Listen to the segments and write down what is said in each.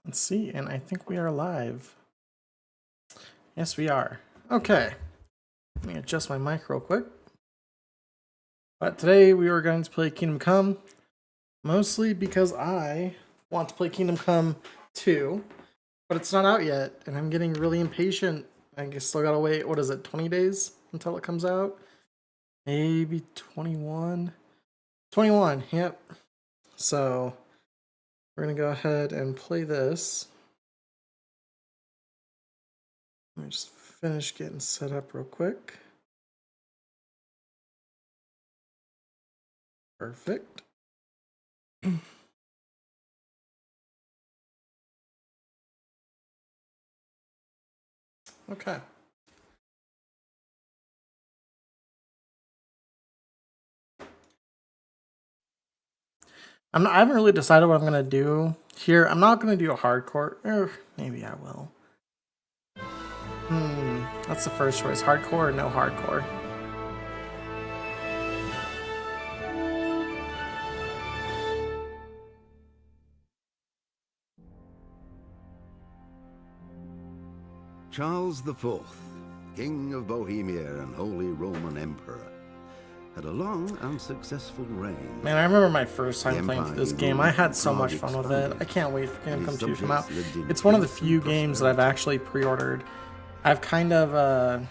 Let's see, and I think we are live. Yes, we are. Okay. Let me adjust my mic real quick. But today we are going to play Kingdom Come, mostly because I want to play Kingdom Come 2, but it's not out yet, and I'm getting really impatient. I guess still gotta wait, what is it, 20 days until it comes out? Maybe 21? 21, yep. So, we're gonna go ahead and play this. Let me just finish getting set up real quick. Perfect. Okay. I haven't really decided what I'm gonna do here. I'm not gonna do a hardcore, or maybe I will. That's the first choice. Hardcore or no hardcore? Charles IV, King of Bohemia and Holy Roman Emperor, had a long and successful reign. Man, I remember my first time playing through this game. I had so much fun with it. I can't wait for Kingdom Come 2 to come out. It's one of the few games that I've actually pre-ordered. I've kind of,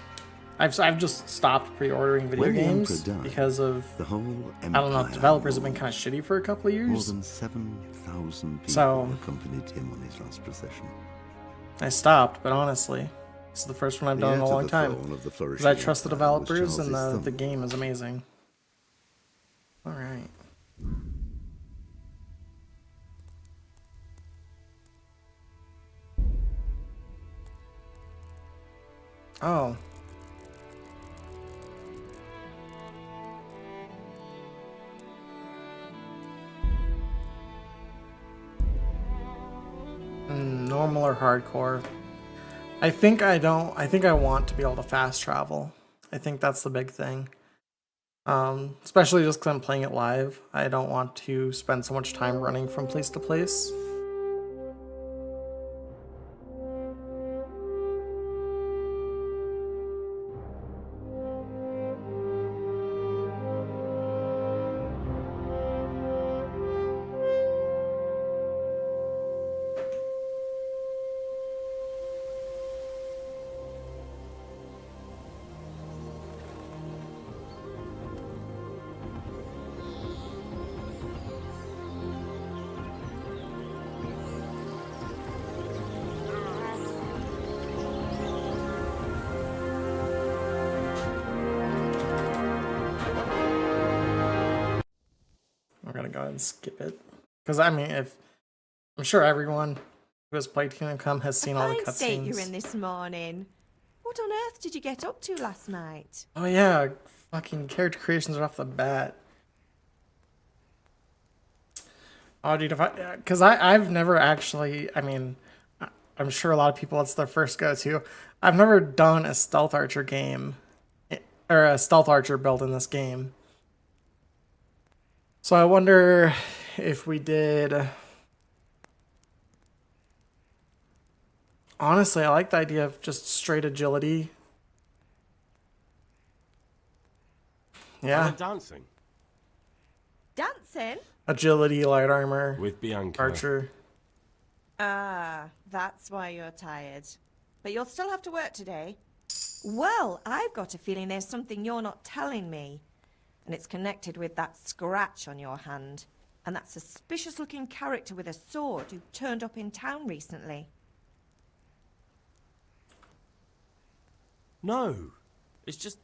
I've just stopped pre-ordering video games because of, the whole I don't know, developers have been kind of shitty for a couple of years. More than 7,000 people accompanied him on his last procession. I stopped, but honestly, this is the first one I've done in a long time. Because I trust the developers and the game is amazing. Alright. Oh. Normal or hardcore? I think I want to be able to fast travel. I think that's the big thing. Especially just because I'm playing it live. I don't want to spend so much time running from place to place. We're gonna go ahead and skip it. Because, I mean, I'm sure everyone who has played Kingdom Come has seen all the cutscenes. State you're in this morning. What on earth did you get up to last night? Oh yeah, fucking character creations are off the bat. Oh dude, because I've never actually, I mean, I'm sure a lot of people, it's their first go-to. I've never done a stealth archer game, or a stealth archer build in this game. So I wonder if we did... Honestly, I like the idea of just straight agility. Yeah. Dancing. Dancing? Agility, light armor. With Bianca. Archer. Ah, that's why you're tired. But you'll still have to work today. Well, I've got a feeling there's something you're not telling me. And it's connected with that scratch on your hand. And that suspicious-looking character with a sword who turned up in town recently. No, it's just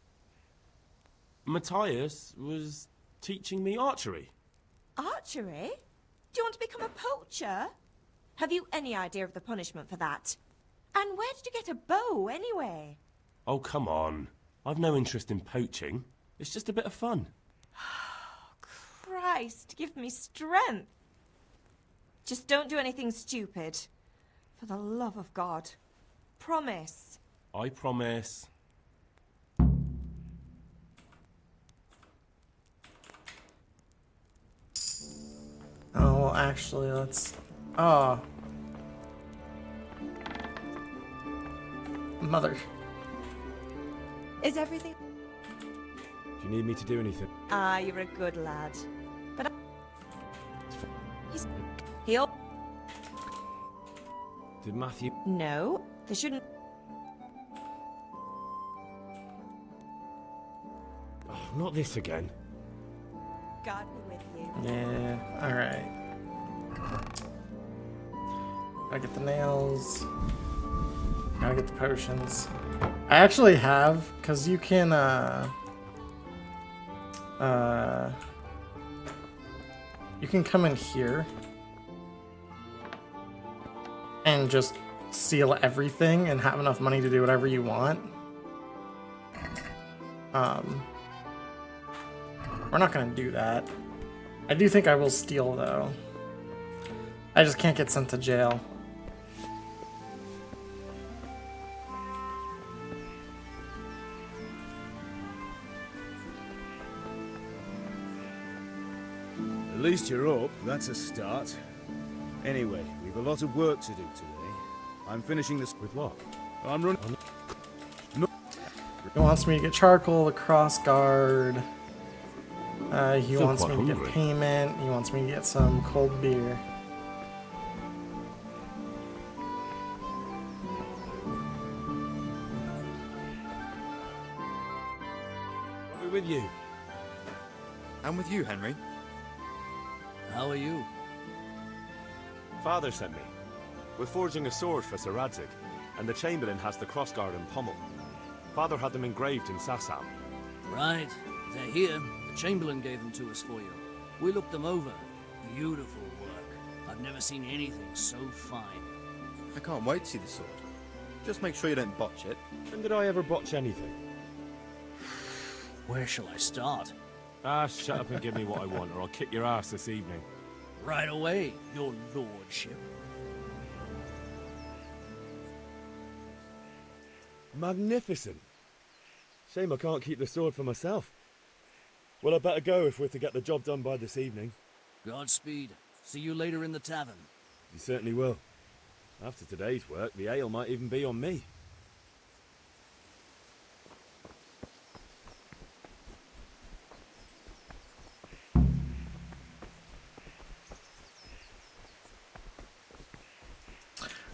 Matthias was teaching me archery. Archery? Do you want to become a poacher? Have you any idea of the punishment for that? And where did you get a bow, anyway? Oh, come on. I've no interest in poaching. It's just a bit of fun. Christ, give me strength. Just don't do anything stupid. For the love of God. Promise. I promise. Oh, well, actually, let's... Oh. mother. Is everything... Do you need me to do anything? Ah, you're a good lad. But he'll... Did Matthew... No, they shouldn't... Oh, not this again. God be with you. Yeah, alright. Gotta get the nails. Gotta get the potions. I actually have, because you can, you can come in here and just seal everything and have enough money to do whatever you want. We're not gonna do that. I do think I will steal, though. I just can't get sent to jail. At least you're up. That's a start. Anyway, we've a lot of work to do today. I'm finishing this... With what? I'm running... He wants me to get charcoal, the cross guard. He Still wants quite me to hungry. get payment. He wants me to get some cold beer. I'll be with you. I'm with you, Henry. How are you? Father sent me. We're forging a sword for Sir Radzig, and the Chamberlain has the crossguard and pommel. Father had them engraved in Sassam. Right. They're here. The Chamberlain gave them to us for you. We looked them over. Beautiful work. I've never seen anything so fine. I can't wait to see the sword. Just make sure you don't botch it. When did I ever botch anything? Where shall I start? Ah, shut up and give me what I want, or I'll kick your ass this evening. Right away, your lordship. Magnificent. Shame I can't keep the sword for myself. Well, I better go if we're to get the job done by this evening. Godspeed. See you later in the tavern. You certainly will. After today's work, the ale might even be on me.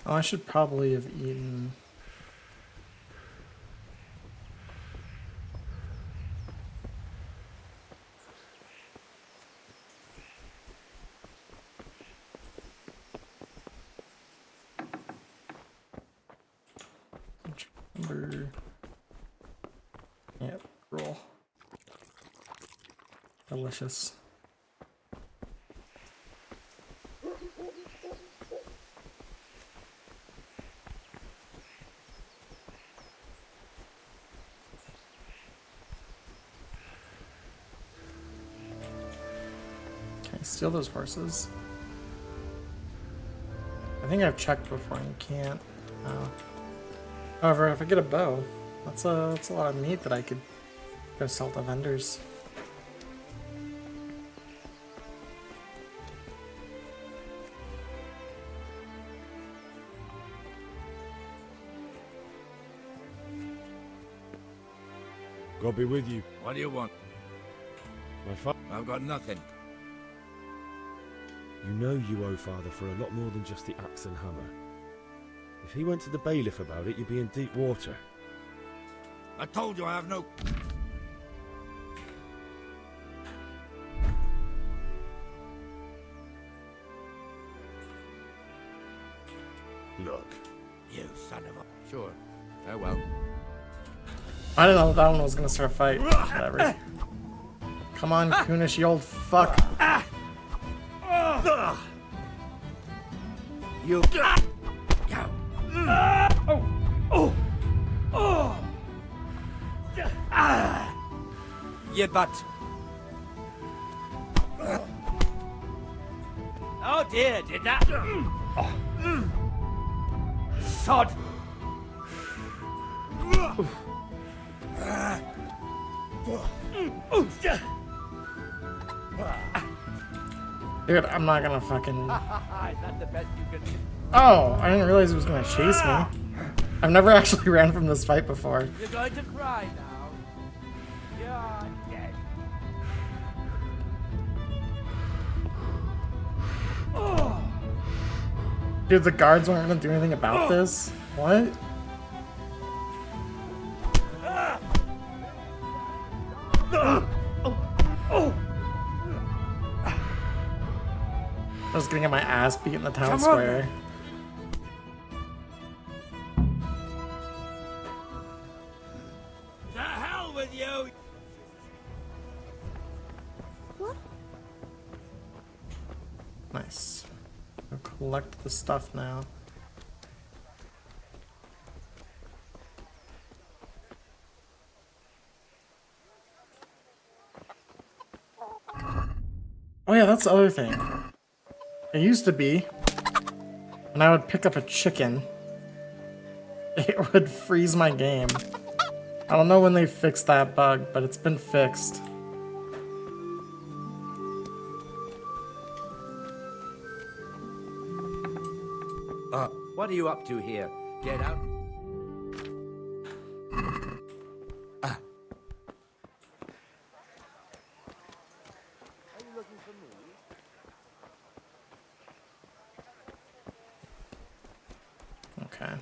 Oh, I should probably have eaten. Number. Yep, roll. Delicious. Can I steal those horses? I think I've checked before and you can't. Oh. However, if I get a bow, that's a lot of meat that I could go sell to vendors. God be with you. What do you want? My father. I've got nothing. You know you owe Father for a lot more than just the axe and hammer. If he went to the bailiff about it, you'd be in deep water. I told you I have no... Look. You son of a... Sure. Farewell. I didn't know that one was gonna start a fight. Whatever. Come on, Kunish, you old fuck. You... Yeah, but... Oh dear, did that? Sod! Dude, I'm not gonna fucking... Is that the best you can do? Oh, I didn't realize he was gonna chase me. I've never actually ran from this fight before. You're going to cry now. You're dead. Dude, the guards weren't gonna do anything about this? What? I was gonna get my ass beat in the town square. To hell with you! Nice. I'll collect the stuff now. Oh yeah, that's the other thing. It used to be, when I would pick up a chicken, it would freeze my game. I don't know when they fixed that bug, but it's been fixed. What are you up to here? Get out. Okay.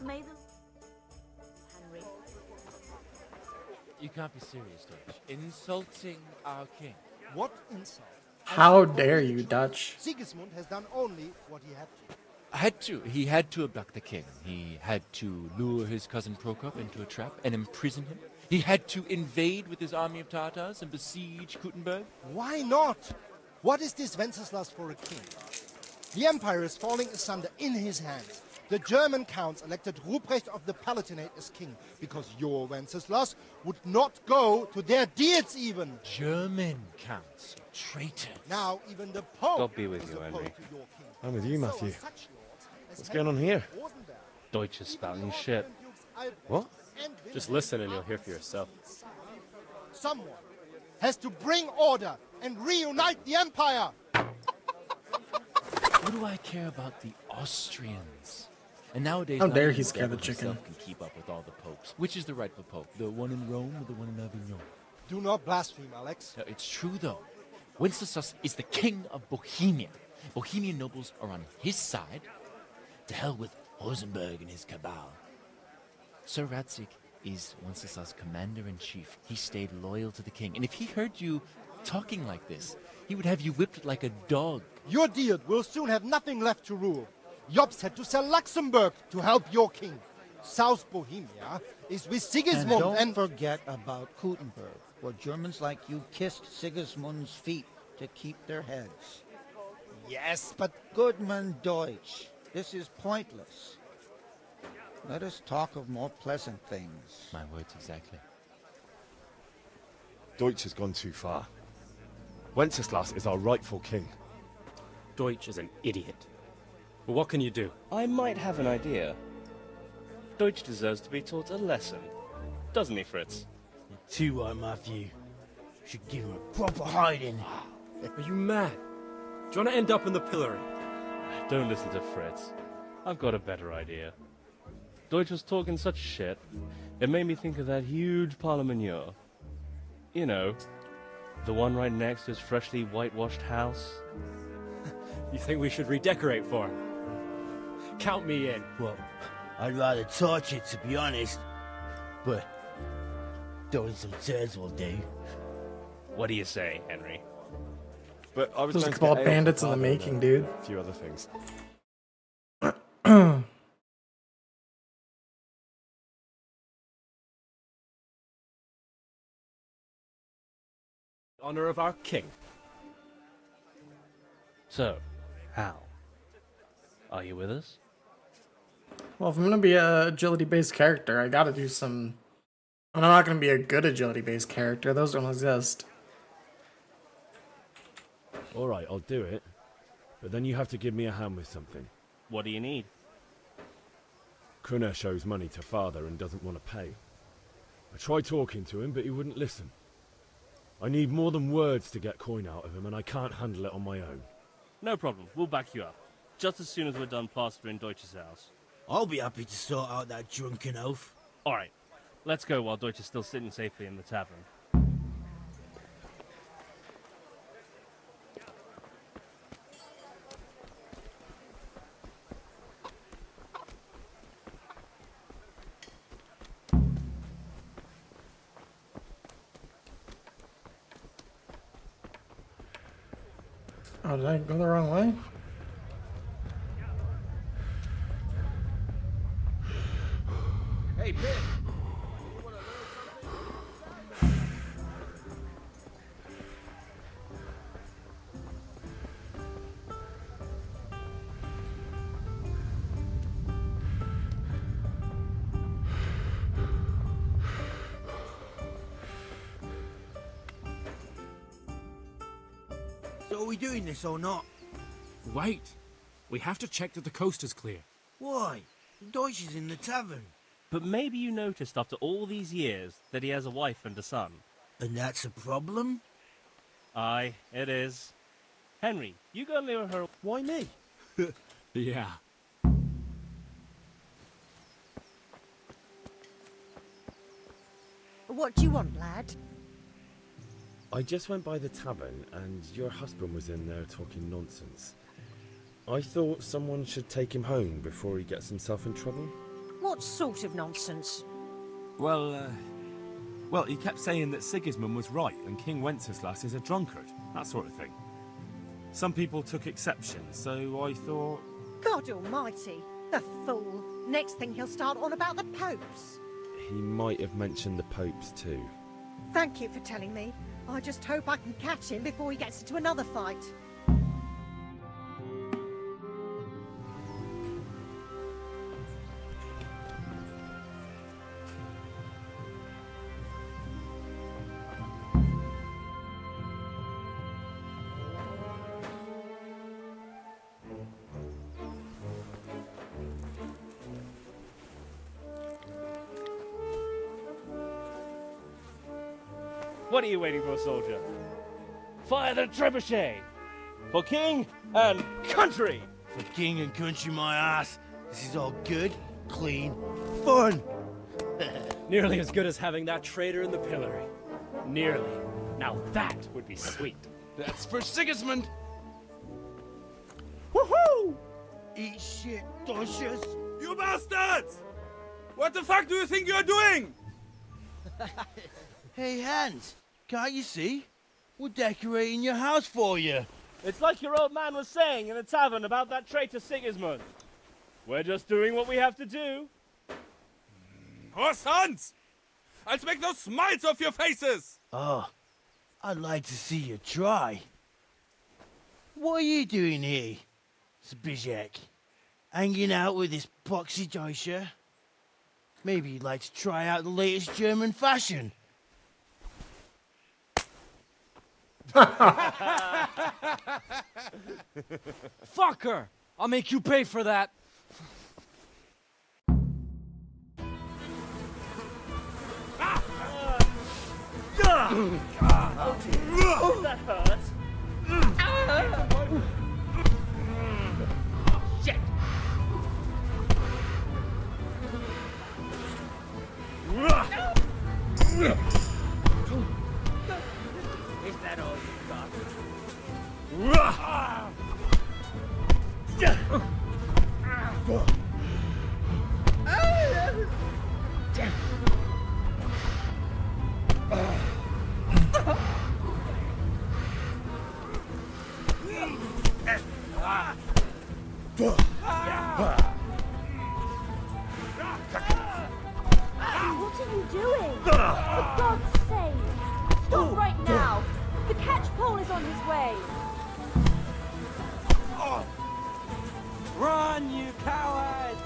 May the... Henry. You can't be serious, Dutch. Insulting our king. What insult? How dare you, Dutch? Sigismund has done only what he had to. He had to abduct the king. He had to lure his cousin Prokop into a trap and imprison him. He had to invade with his army of Tartars and besiege Kuttenberg. Why not? What is this Wenceslas for a king? The empire is falling asunder in his hands. The German counts elected Ruprecht of the Palatinate as king because your Wenceslas would not go to their deeds even. German counts, traitors. Now even the Pope God be with is you, opposed Henry. to your king. I'm with you, So Matthew. are such lords as What's going on here? Rosenberg, Deutsch is spouting Lord shit. Grand Dukes Albrecht What? and Just Wilhelm listen and you'll hear for yourself. Someone has to bring order and reunite the empire. What do I care about the Austrians? And nowadays, How not dare even he the scare the devil himself chicken. can keep up with all the popes. Which is the rightful pope? The one in Rome or the one in Avignon? Do not blaspheme, Alex. No, it's true, though. Wenceslas is the king of Bohemia. Bohemian nobles are on his side. To hell with Rosenberg and his cabal. Sir Radzik is Wenceslas' commander-in-chief. He stayed loyal to the king. And if he heard you talking like this, he would have you whipped like a dog. Your deed will soon have nothing left to rule. Jobst had to sell Luxembourg to help your king. South Bohemia is with Sigismund And don't forget about Kuttenberg, where Germans like you kissed Sigismund's feet to keep their heads. Yes, but Goodman Deutsch, this is pointless. Let us talk of more pleasant things. My words exactly. Deutsch has gone too far. Wenceslas is our rightful king. Deutsch is an idiot. But what can you do? I might have an idea. Deutsch deserves to be taught a lesson. Doesn't he, Fritz? Too right, Matthew. Should give him a proper hiding. Are you mad? Do you want to end up in the pillory? Don't listen to Fritz. I've got a better idea. Deutsch was talking such shit, it made me think of that huge parliament. You know, the one right next to his freshly whitewashed house. You think we should redecorate for him? Count me in. Well, I'd rather torch it, to be honest. But throwing some turds will do. What do you say, Henry? But I was There's a going to couple get of ale for bandits in the father and making, dude. A few other things. Honor of our king. So, Hal, are you with us? Well, if I'm gonna be a agility-based character, I gotta do some... I'm not gonna be a good agility-based character. Those don't exist. Alright, I'll do it. But then you have to give me a hand with something. What do you need? Kunash owes money to father and doesn't want to pay. I tried talking to him, but he wouldn't listen. I need more than words to get coin out of him, and I can't handle it on my own. No problem, we'll back you up. Just as soon as we're done plastering Deutsch's house. I'll be happy to sort out that drunken oaf. Alright, let's go while Deutsch is still sitting safely in the tavern. Oh, did I go the wrong way? Hey, Pip! So are we doing this or not? Wait. We have to check that the coast is clear. Why? The Deutsch is in the tavern. But maybe you noticed after all these years that he has a wife and a son. And that's a problem? Aye, it is. Henry, you go lure her. Why me? Yeah. What do you want, lad? I just went by the tavern, and your husband was in there talking nonsense. I thought someone should take him home before he gets himself in trouble. What sort of nonsense? Well, he kept saying that Sigismund was right and King Wenceslas is a drunkard, that sort of thing. Some people took exception, so I thought... God almighty, the fool. Next thing he'll start on about the popes. He might have mentioned the popes too. Thank you for telling me. I just hope I can catch him before he gets into another fight. What are you waiting for, soldier? Fire the trebuchet! For king and country! For king and country, my ass. This is all good, clean, fun. Nearly as good as having that traitor in the pillory. Nearly. Now that would be sweet. That's for Sigismund! Woohoo! Eat shit, Deutsches. You bastards! What the fuck do you think you're doing? Hey, Hans, can't you see? We're decorating your house for you. It's like your old man was saying in the tavern about that traitor Sigismund. We're just doing what we have to do. Horse Hans! I'll make those smiles off your faces! Oh, I'd like to see you try. What are you doing here, Zbigniew? Hanging out with this poxy Deutscher? Maybe you'd like to try out the latest German fashion. Fucker! I'll make you pay for that. That hurts. Shit! Is that all you got? What are you doing? For God's sake! Stop right now! The catch pole is on his way! Run, you coward!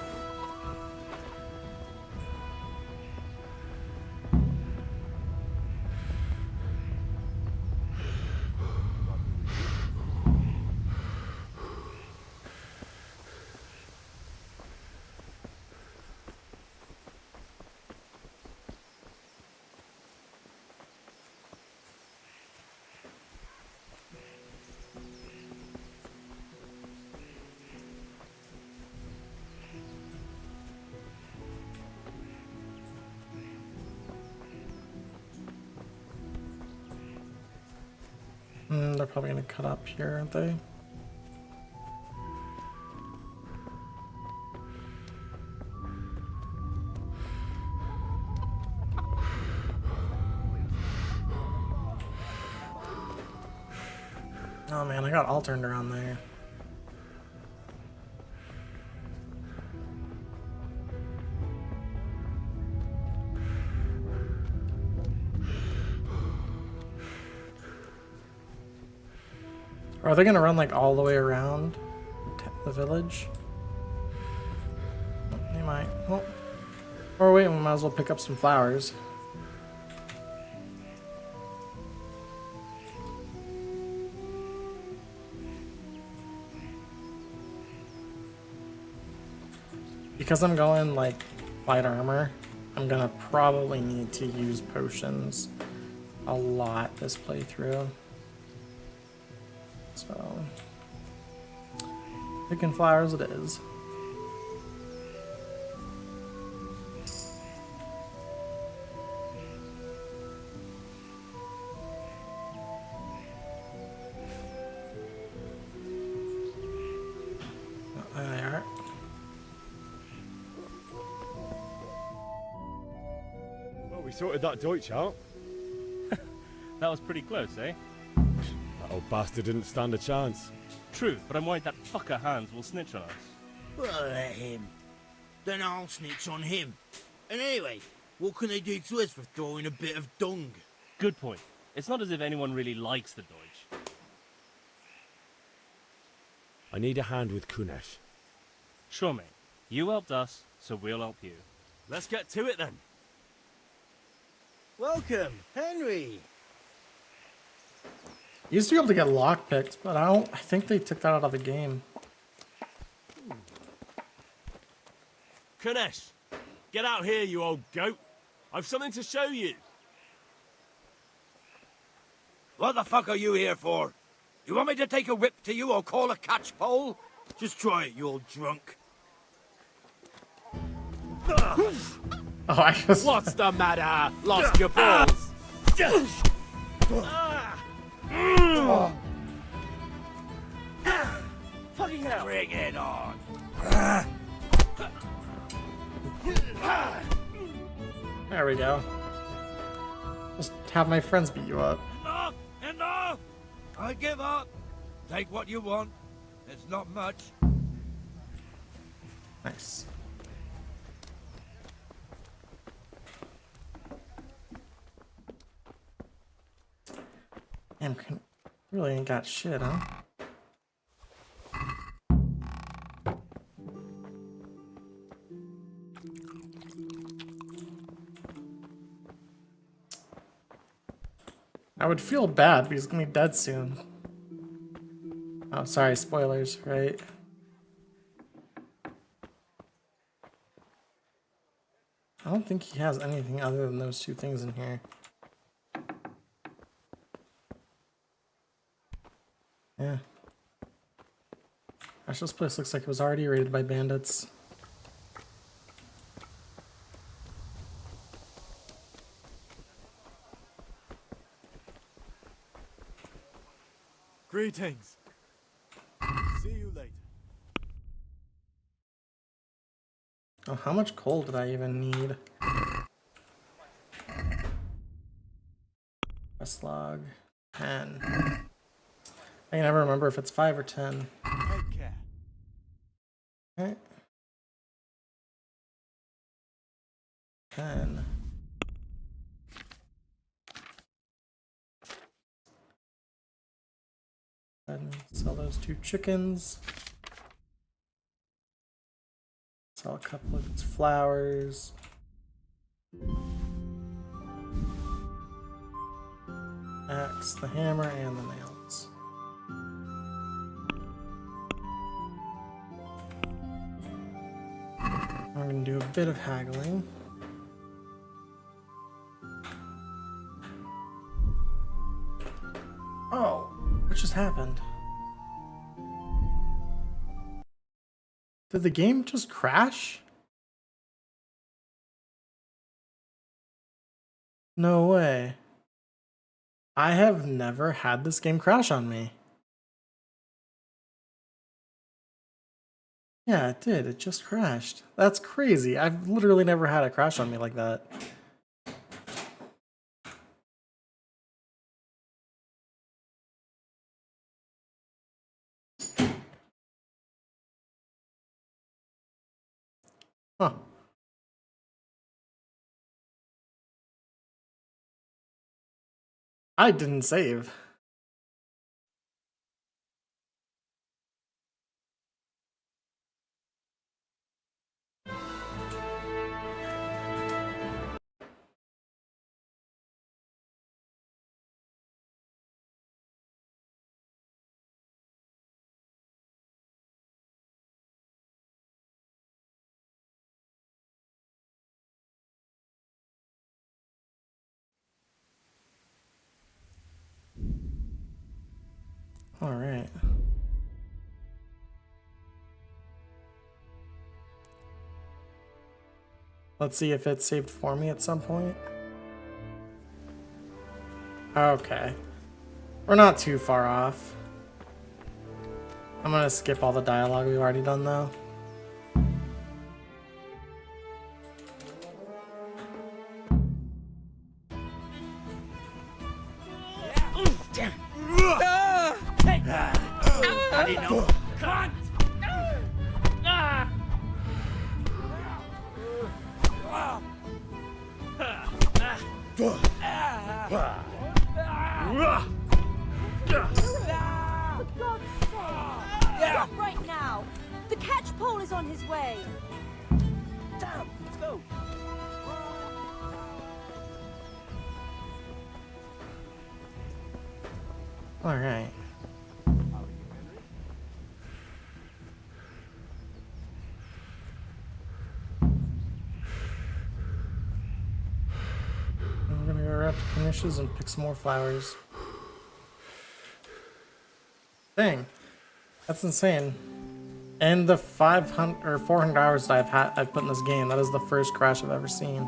They're probably gonna cut up here, aren't they? Oh man, I got all turned around there. Are they gonna run like all the way around the village? They might. Oh. Or wait, we might as well pick up some flowers. Because I'm going like light armor, I'm gonna probably need to use potions a lot this playthrough. So, picking flowers it is. There they are. Well, we sorted that Deutsch out. That was pretty close, eh? That old bastard didn't stand a chance. True, but I'm worried that fucker Hans will snitch on us. Well, let him. Then I'll snitch on him. And anyway, what can they do to us for throwing a bit of dung? Good point. It's not as if anyone really likes the Deutsch. I need a hand with Kunesh. Sure, mate. You helped us, so we'll help you. Let's get to it then. Welcome, Henry. Used to be able to get lockpicks, but I think they took that out of the game. Kunesh, get out here, you old goat. I've something to show you. What the fuck are you here for? You want me to take a whip to you or call a catchpole? Just try it, you old drunk. Oh, I just... What's the matter? Lost your balls. Fucking hell. Bring it on. There we go. Just have my friends beat you up. Enough! Enough! I give up. Take what you want. It's not much. Nice. Damn, really ain't got shit, huh? I would feel bad because he's gonna be dead soon. Oh, sorry, spoilers, right? I don't think he has anything other than those two things in here. Yeah. Gosh, this place looks like it was already raided by bandits. Greetings. See you later. Oh, how much coal did I even need? Quest log 10. I can never remember if it's 5 or 10. Take care. Okay. 10. And sell those 2 chickens. Sell a couple of its flowers. Axe, the hammer, and the nails. I'm gonna do a bit of haggling. Oh, what just happened? Did the game just crash? No way. I have never had this game crash on me. Yeah, it did. It just crashed. That's crazy. I've literally never had a crash on me like that. Huh. I didn't save. All right. Let's see if it's saved for me at some point. Okay. We're not too far off. I'm gonna skip all the dialogue we've already done though. I didn't know. Cunt! For God's sake! Stop right now! The catch pole is on his way! Damn! Let's go! All right. I'm gonna go wrap the finishes and pick some more flowers. Dang, that's insane. And the 500 or 400 hours that I've put in this game, that is the first crash I've ever seen.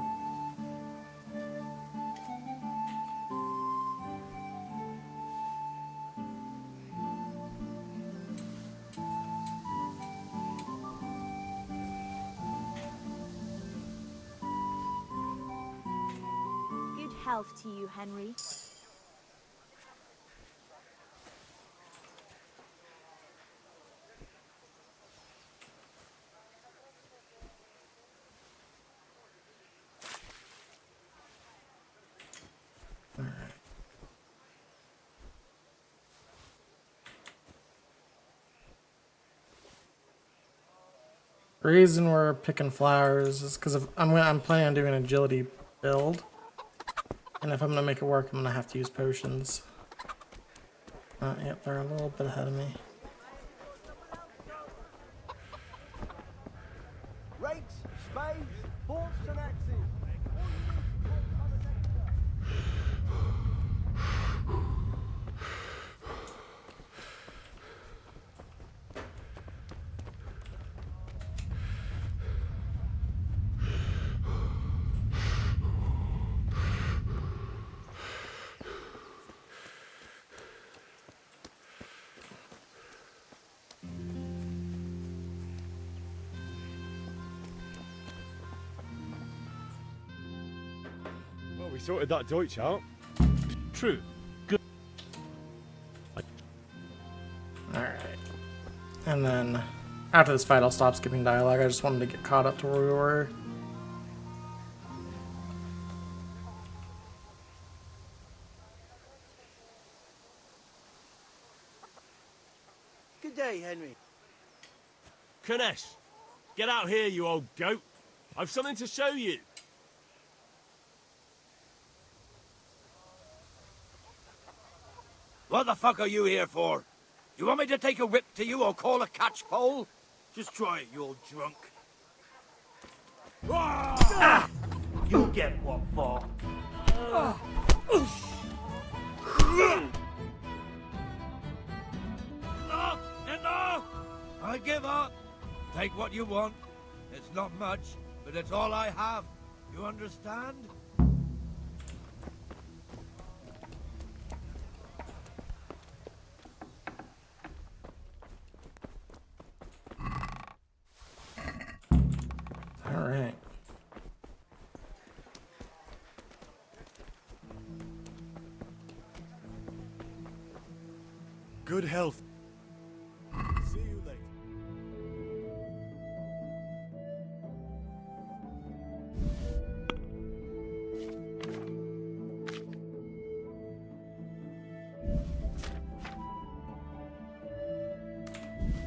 Good health to you, Henry. The reason we're picking flowers is because I'm planning on doing an agility build, and if I'm gonna make it work, I'm gonna have to use potions. Yep, they're a little bit ahead of me. Rakes, spades, forks and axes. Well, we sorted that Deutsch out. True. Good. Alright. And then after this fight, I'll stop skipping dialogue. I just wanted to get caught up to where we were. Good day, Henry. Kanesh, get out here, you old goat. I've something to show you. What the fuck are you here for? You want me to take a whip to you or call a catch pole? Just try it, you old drunk. You get what for? Enough! Enough! I give up. Take what you want. It's not much, but it's all I have. You understand? Good health. See you later.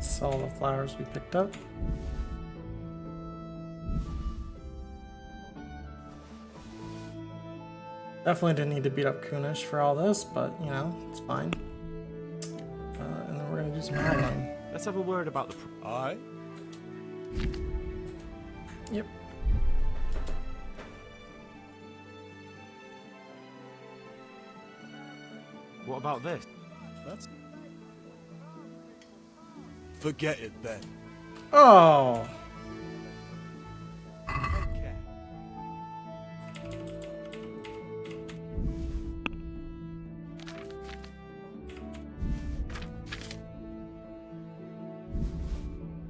Sell the flowers we picked up. Definitely didn't need to beat up Kunish for all this, but you know, it's fine. And then we're gonna do some haggling. Let's have a word about the... Aye? Yep. What about this? That's... Forget it, then. Oh!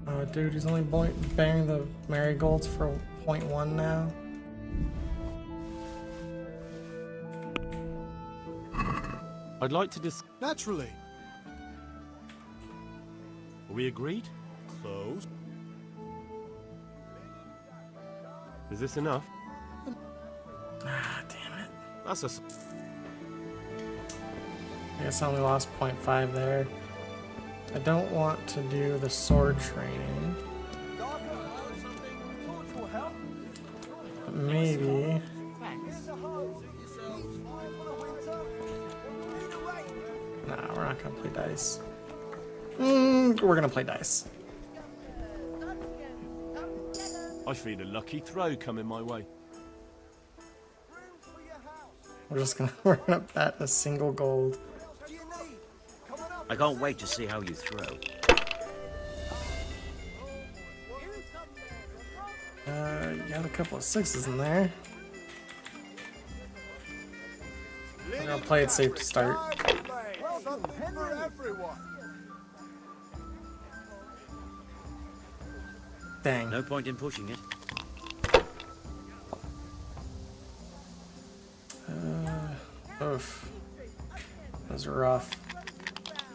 Oh, dude, he's only bearing the marigolds for 0.1 now. I'd like to Naturally. Are we agreed? Close. Is this enough? Ah, damn it. That's a... I guess I only lost 0.5 there. I don't want to do the sword training. But maybe... Nah, we're not gonna play dice. We're gonna play dice. I feel a lucky throw coming my way. We're gonna bet a single gold. I can't wait to see how you throw. You got a couple of sixes in there. We're gonna play it safe to start. Dang. No point in pushing it. Oof. That was rough.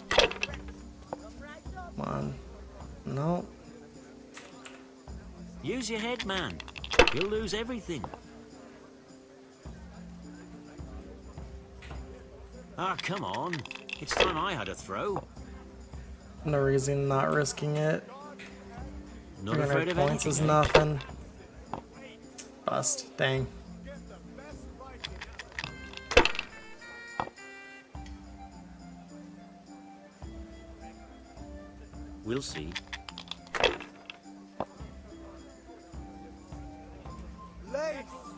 Come on. No. Use your head, man. You'll lose everything. Ah, come on. It's time I had a throw. No reason not risking it. Not afraid of points anything, is eh? nothing. Bust. Dang. We'll see.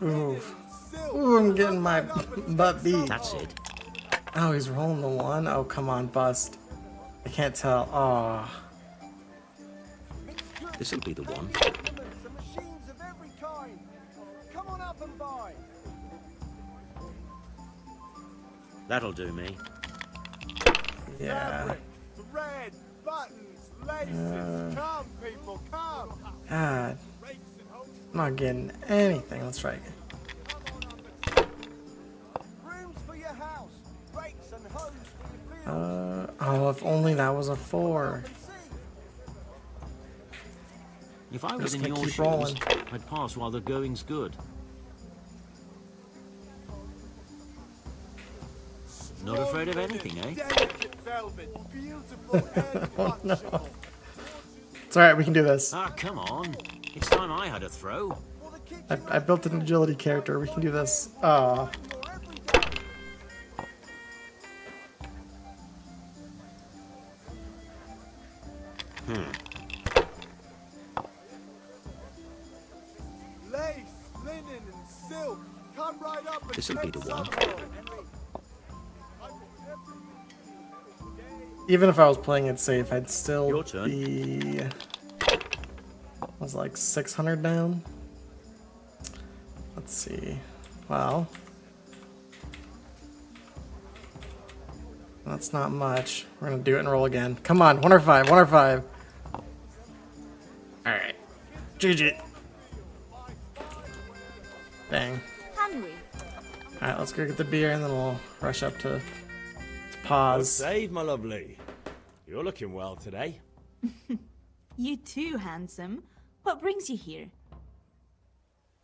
Ooh. Ooh, I'm getting my butt beat. That's it. Oh, he's rolling the one? Oh, come on, bust. I can't tell. Oh. This'll be the one. That'll do me. Yeah. Red buttons, laces. Come, people, come. God. I'm not getting anything. Let's try again. Oh, if only that was a 4. If I was Just in gonna your keep shoes, rolling. I'd pass while the going's good. Not afraid of anything, eh? Delicate velvet, beautiful and Oh, no. It's alright, we can do this. Ah, come on. It's time I had a throw. I built an agility character. We can do this. Ah. lace, linen, and silk. Come right up and This'll be the take one. some. Even if I was playing it safe, I'd still Your turn. be... was like 600 down. Let's see. Well, that's not much. We're gonna do it and roll again. Come on, 1 or 5, 1 or 5. All right, GG. Dang. Hungry? All right, let's go get the beer and then we'll rush up to pause. Save, my lovely. You're looking well today. You too, handsome. What brings you here?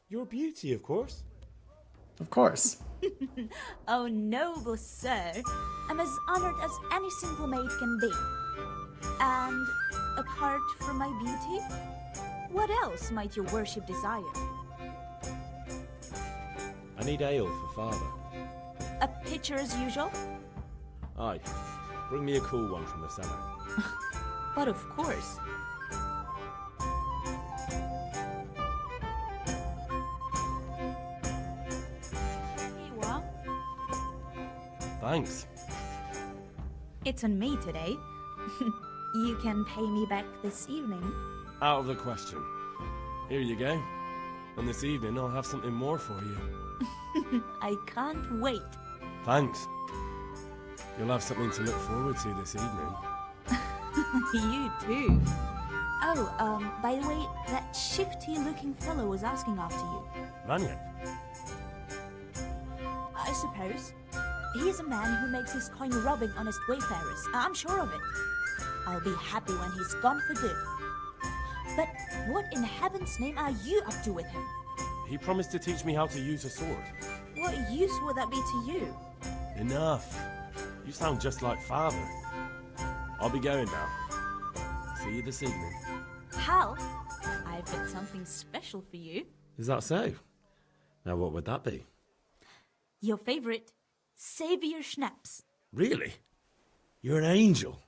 Your beauty, of course. Of course. Oh, noble sir. I'm as honored as any simple maid can be. And apart from my beauty, what else might your worship desire? I need ale for father. A pitcher as usual? Aye. Bring me a cool one from the cellar. But of course. Here you are. Thanks. It's on me today. You can pay me back this evening. Out of the question. Here you go. And this evening I'll have something more for you. I can't wait. Thanks. You'll have something to look forward to this evening. You too. Oh, by the way, that shifty-looking fellow was asking after you. Vanya? I suppose. He's a man who makes his coin robbing honest wayfarers. I'm sure of it. I'll be happy when he's gone for good. But what in heaven's name are you up to with him? He promised to teach me how to use a sword. What use would that be to you? Enough. You sound just like father. I'll be going now. See you this evening. Hal, I've got something special for you. Is that so? Now what would that be? Your favorite Savior Schnapps. Really? You're an angel.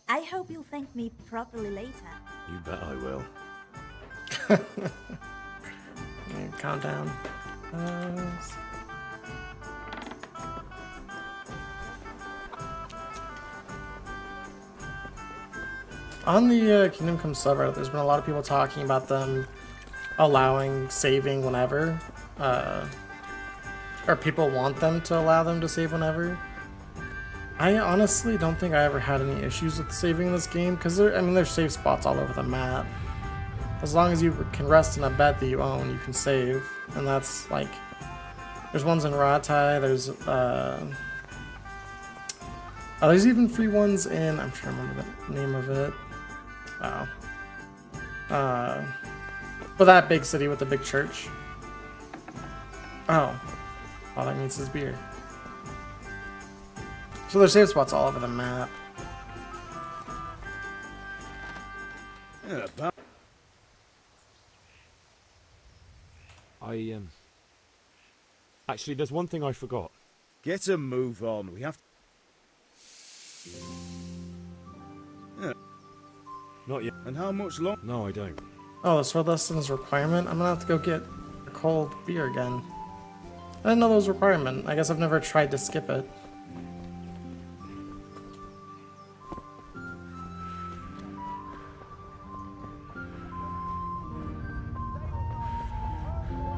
I hope you'll thank me properly later. You bet I will. Countdown. On the Kingdom Come subreddit, there's been a lot of people talking about them allowing saving whenever, or people want them to allow them to save whenever. I honestly don't think I ever had any issues with saving this game, because there's save spots all over the map. As long as you can rest in a bed that you own, you can save, and that's like, there's ones in Ratai, there's even free ones in, I'm trying to remember the name of it. But that big city with the big church. Oh, all that needs is beer. So there's save spots all over the map. Yeah, Actually, there's one thing I forgot. Get a move on. We have to... Yeah. Not yet. And how much longer? No, I don't. Oh, the sword lesson is a requirement? I'm gonna have to go get a cold beer again. I didn't know that was a requirement. I guess I've never tried to skip it.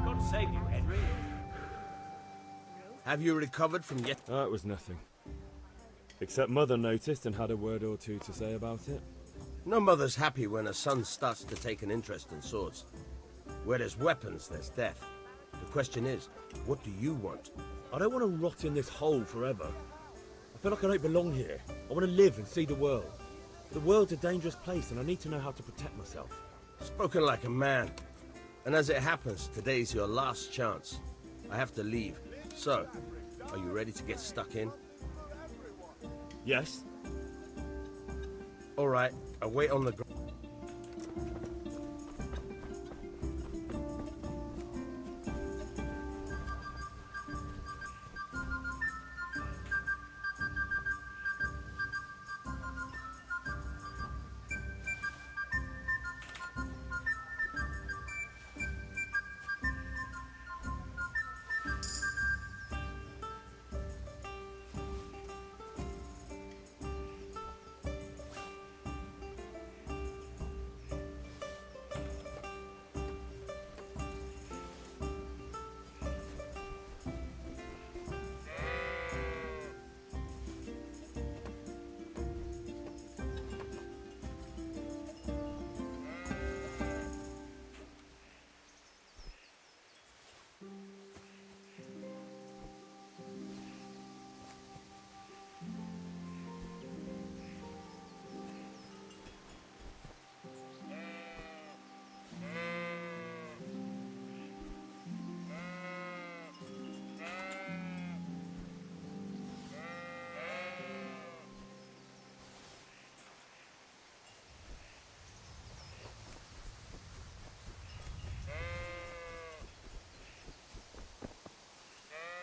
God save you, Henry. Have you recovered from yet? That was nothing. Except Mother noticed and had a word or two to say about it. No mother's happy when a son starts to take an interest in swords. Where there's weapons, there's death. The question is, what do you want? I don't want to rot in this hole forever. I feel like I don't belong here. I want to live and see the world. The world's a dangerous place and I need to know how to protect myself. Spoken like a man. And as it happens, today's your last chance. I have to leave. So, are you ready to get stuck in? Yes. All right, I'll wait on the ground.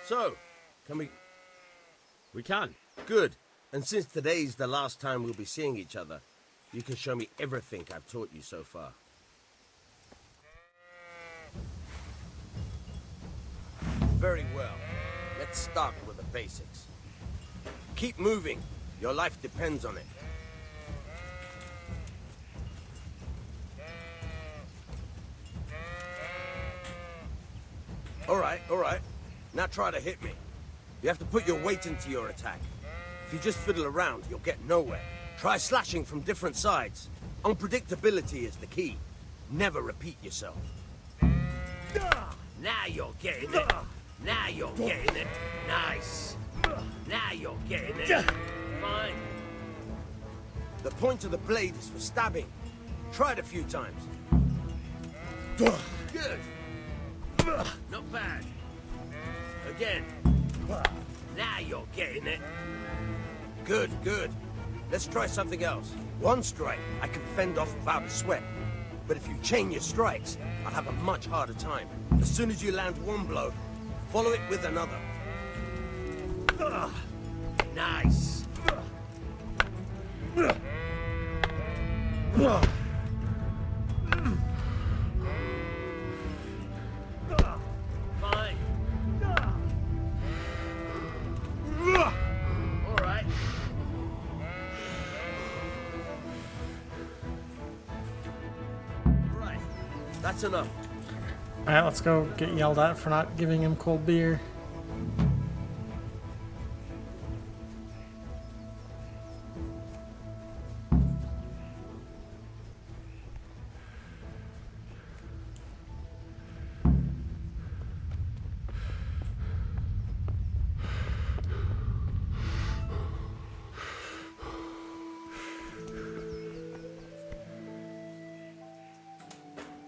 So, can we... We can. Good. And since today's the last time we'll be seeing each other, you can show me everything I've taught you so far. Very well. Let's start with the basics. Keep moving. Your life depends on it. All right. Now try to hit me. You have to put your weight into your attack. If you just fiddle around, you'll get nowhere. Try slashing from different sides. Unpredictability is the key. Never repeat yourself. Now you're getting it. Now you're getting it. Nice. Now you're getting it. Fine. The point of the blade is for stabbing. Try it a few times. Good. Not bad. Again. Now you're getting it. Good. Let's try something else. One strike I can fend off without a sweat. But if you chain your strikes, I'll have a much harder time. As soon as you land one blow, follow it with another. Nice. Fine. All right. Right. That's enough. Alright, let's go get yelled at for not giving him cold beer.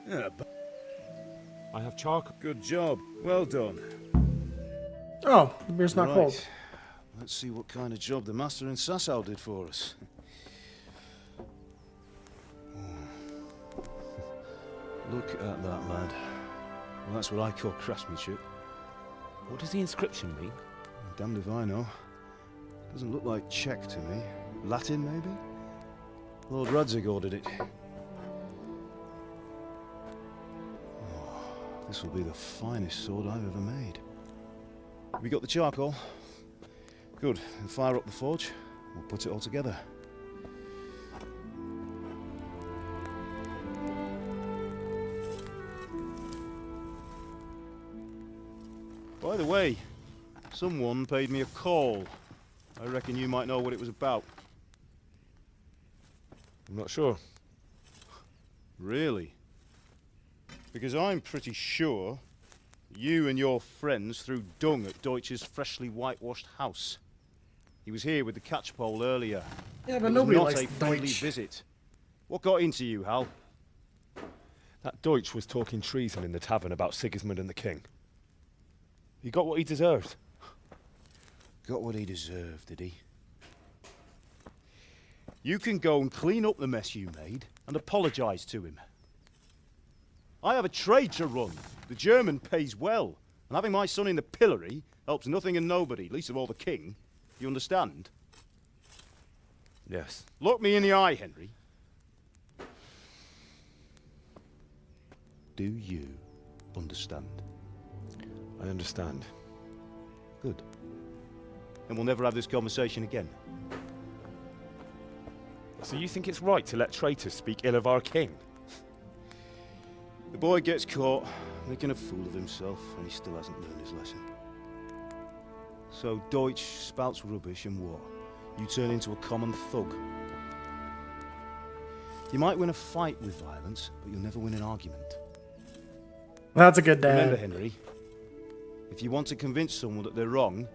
Yeah, I have charcoal. good job. Well done. Oh, the beer's not Right. cold. Let's see what kind of job the master in Sasau did for us. Look at that, lad. Well, that's what I call craftsmanship. What does the inscription mean? Damned if I know. Doesn't look like Czech to me. Latin, maybe? Lord Radzig ordered it. This will be the finest sword I've ever made. Have you got the charcoal? Good. Then fire up the forge. We'll put it all together. By the way, someone paid me a call. I reckon you might know what it was about. I'm not sure. Really? Because I'm pretty sure you and your friends threw dung at Deutsch's freshly whitewashed house. He was here with the catchpole earlier. Yeah, but It was nobody not likes a friendly Deutsch. visit. What got into you, Hal? That Deutsch was talking treason in the tavern about Sigismund and the king. He got what he deserved. Got what he deserved, did he? You can go and clean up the mess you made and apologise to him. I have a trade to run. The German pays well. And having my son in the pillory helps nothing and nobody, least of all the king. You understand? Yes. Look me in the eye, Henry. Do you understand? I understand. Good. Then we'll never have this conversation again. So you think it's right to let traitors speak ill of our king? The boy gets caught, making a fool of himself, and he still hasn't learned his lesson. So Deutsch spouts rubbish, and what? You turn into a common thug. You might win a fight with violence, but you'll never win an argument. That's a good dad. Remember, Henry, if you want to convince someone that they're wrong,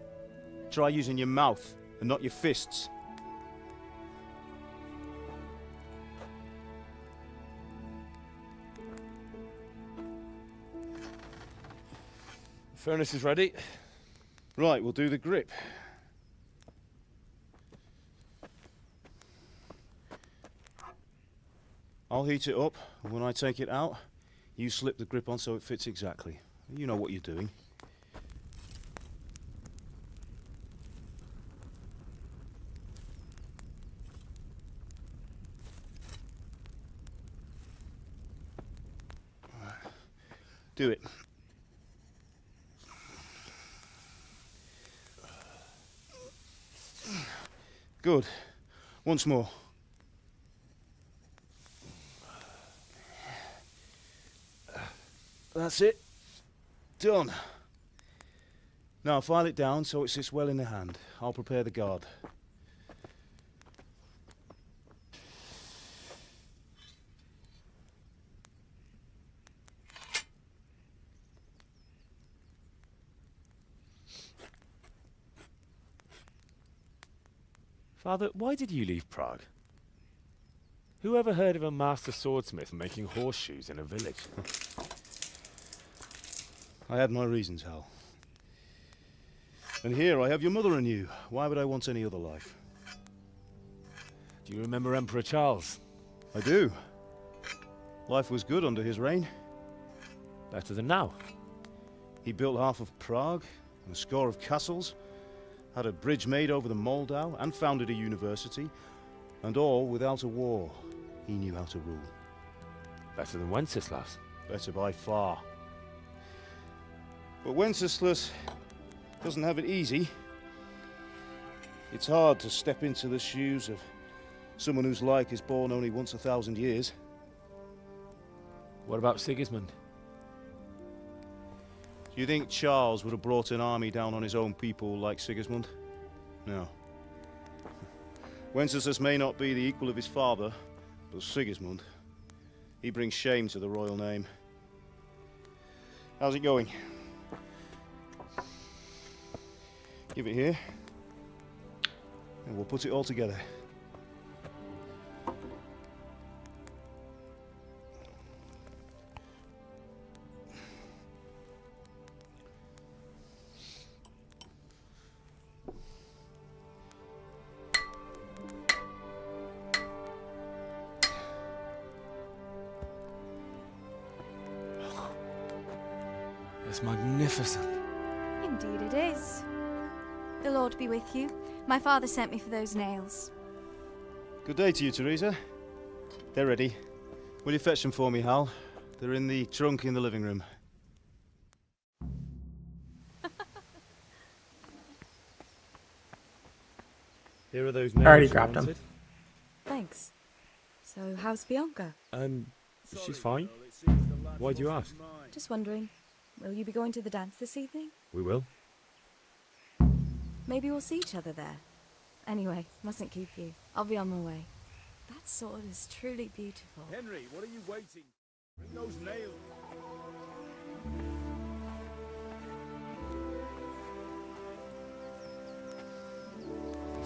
try using your mouth and not your fists. The furnace is ready. Right, we'll do the grip. I'll heat it up, and when I take it out, you slip the grip on so it fits exactly. You know what you're doing. Do it. Good. Once more. That's it. Done. Now file it down so it sits well in the hand. I'll prepare the guard. Father, why did you leave Prague? Who ever heard of a master swordsmith making horseshoes in a village? I had my reasons, Hal. And here I have your mother and you. Why would I want any other life? Do you remember Emperor Charles? I do. Life was good under his reign. Better than now. He built half of Prague and a score of castles, had a bridge made over the Moldau, and founded a university, and all without a war. He knew how to rule. Better than Wenceslas. Better by far. But Wenceslas doesn't have it easy. It's hard to step into the shoes of someone whose like is born only once 1,000 years. What about Sigismund? Do you think Charles would have brought an army down on his own people like Sigismund? No. Wenceslas may not be the equal of his father, but Sigismund, he brings shame to the royal name. How's it going? Give it here, and we'll put it all together. It's magnificent. Indeed it is. The Lord be with you. My father sent me for those nails. Good day to you, Teresa. They're ready. Will you fetch them for me, Hal? They're in the trunk in the living room. Here are those I already nails you grabbed them. wanted. Thanks. So, how's Bianca? She's fine. Why do you ask? Just wondering, will you be going to the dance this evening? We will. Maybe we'll see each other there. Anyway, mustn't keep you. I'll be on my way. That sword is truly beautiful. Henry, what are you waiting? Bring those nails.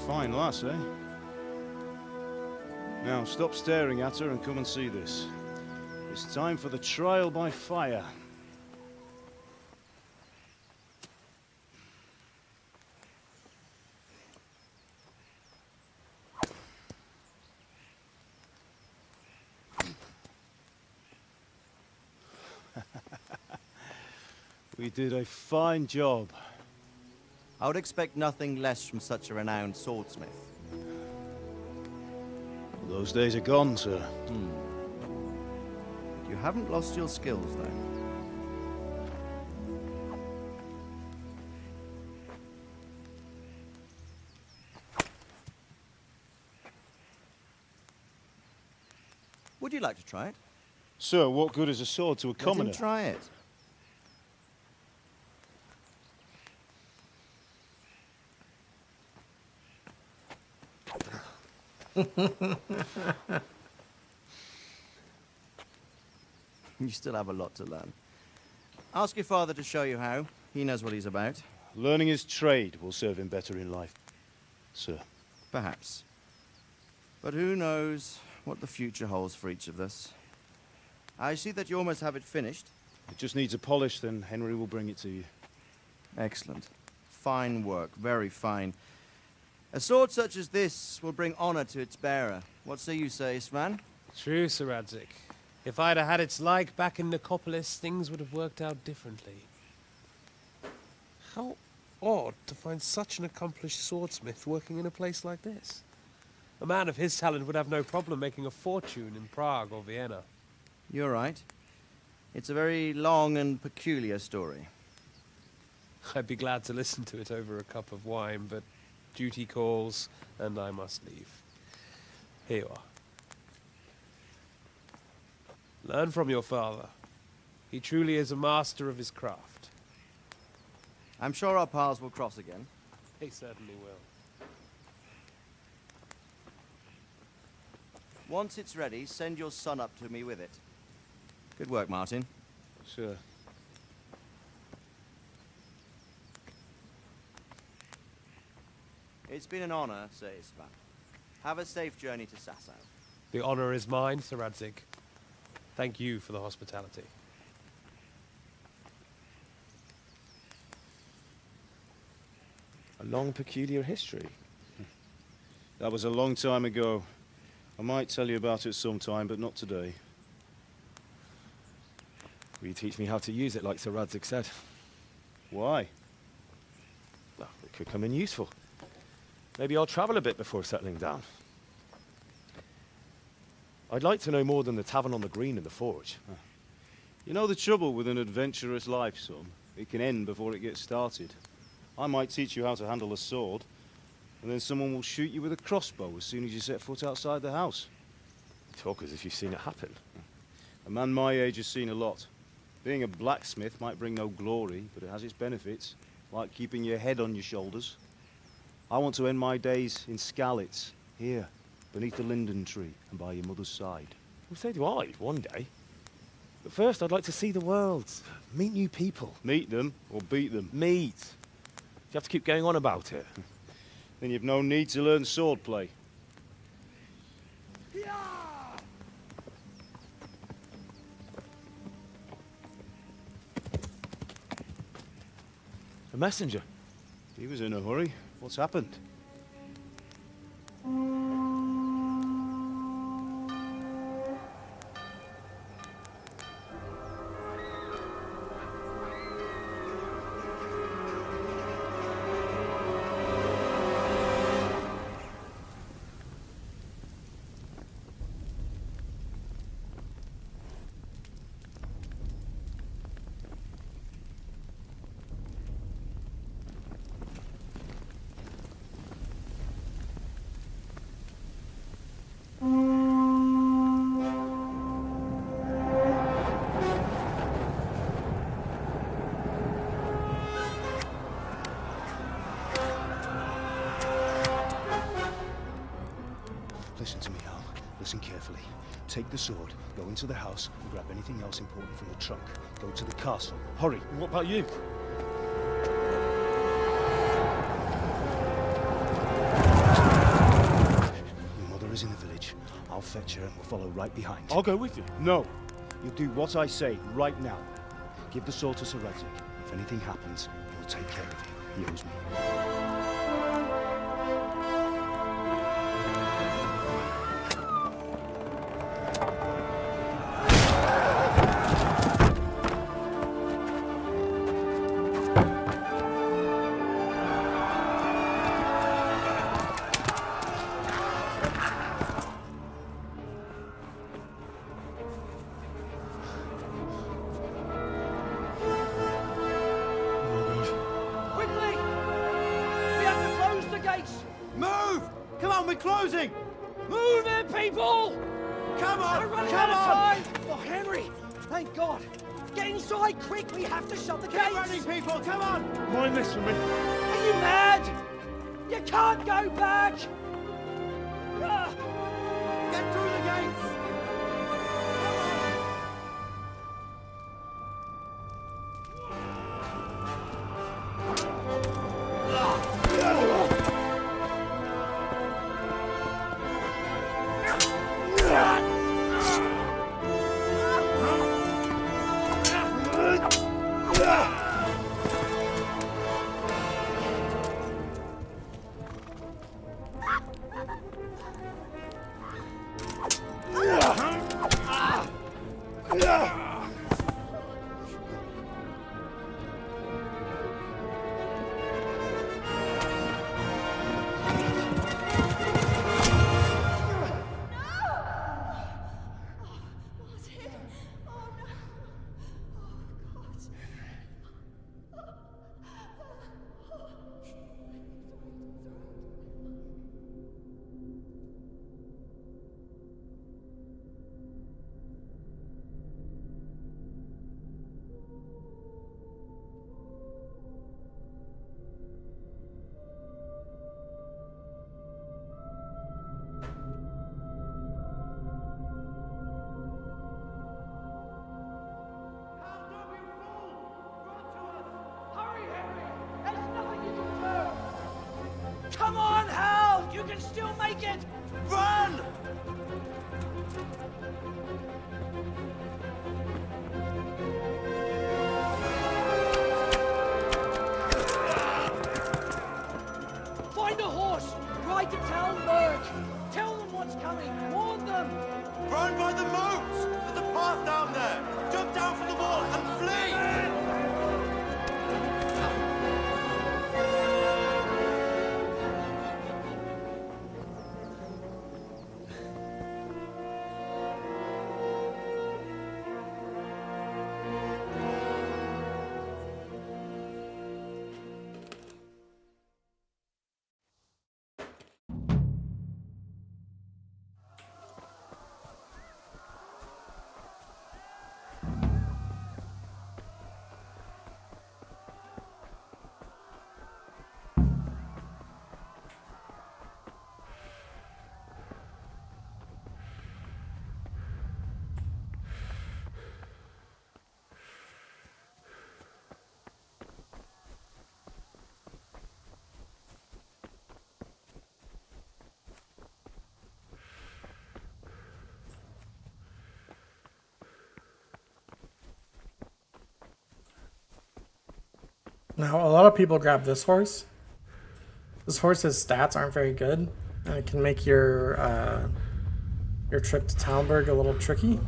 Fine lass, eh? Now, stop staring at her and come and see this. It's time for the trial by fire. We did a fine job. I would expect nothing less from such a renowned swordsmith. Those days are gone, sir. You haven't lost your skills, though. Would you like to try it? Sir, what good is a sword to a commoner? Let him try it. You still have a lot to learn. Ask your father to show you how. He knows what he's about. Learning his trade will serve him better in life, sir. Perhaps. But who knows what the future holds for each of us. I see that you almost have it finished. It just needs a polish, then Henry will bring it to you. Excellent. Fine work, very fine. A sword such as this will bring honor to its bearer. What say you, Svan? True, Sir Radzik. If I'd have had its like back in Nicopolis, things would have worked out differently. How odd to find such an accomplished swordsmith working in a place like this. A man of his talent would have no problem making a fortune in Prague or Vienna. You're right. It's a very long and peculiar story. I'd be glad to listen to it over a cup of wine, but duty calls, and I must leave. Here you are. Learn from your father. He truly is a master of his craft. I'm sure our paths will cross again. He certainly will. Once it's ready, send your son up to me with it. Good work, Martin. Sure. It's been an honor, Sir Istvan. Have a safe journey to Sasau. The honor is mine, Sir Radzig. Thank you for the hospitality. A long, peculiar history. That was a long time ago. I might tell you about it sometime, but not today. Will you teach me how to use it, like Sir Radzig said? Why? Well, it could come in useful. Maybe I'll travel a bit before settling down. I'd like to know more than the tavern on the green and the forge. You know the trouble with an adventurous life, son? It can end before it gets started. I might teach you how to handle a sword, and then someone will shoot you with a crossbow as soon as you set foot outside the house. You talk as if you've seen it happen. A man my age has seen a lot. Being a blacksmith might bring no glory, but it has its benefits, like keeping your head on your shoulders. I want to end my days in Skalitz, here, beneath the linden tree and by your mother's side. Well, so do I, one day. But first, I'd like to see the world, meet new people. Meet them or beat them? Meet. You have to keep going on about it. Then you've no need to learn swordplay. A messenger. He was in a hurry. What's happened? Listen to me, Al. Listen carefully. Take the sword, go into the house, and grab anything else important from the trunk. Go to the castle. Hurry. What about you? Your mother is in the village. I'll fetch her and we'll follow right behind. I'll go with you. No. You'll do what I say right now. Give the sword to Sir Radzig. If anything happens, he'll take care of you. He owes me. Closing! Move it, people! Come on! We're running Come out of on! time! Oh, Henry! Thank God! Get inside, quick! We have to shut the Get gates! running, people! Come on! Mind this for me. Are you mad? You can't go back! Ah. Get through the gates! Come on, Hal! You can still make it! Run! Find a horse! Ride to Talmberg! Tell them what's coming! Warn them! Run by the moat! There's a path down there! Jump down from the wall and flee! Now, a lot of people grab this horse. This horse's stats aren't very good, and it can make your trip to Talmberg a little tricky.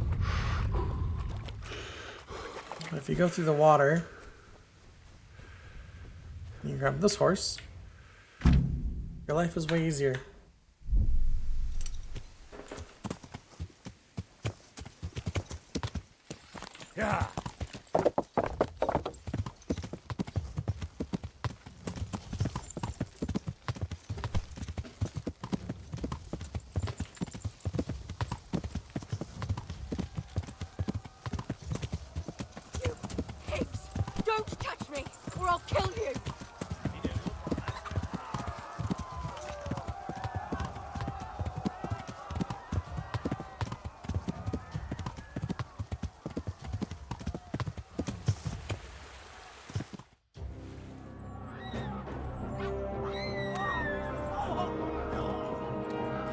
But if you go through the water, and you grab this horse, your life is way easier. Yeah. Don't touch me, or I'll kill you!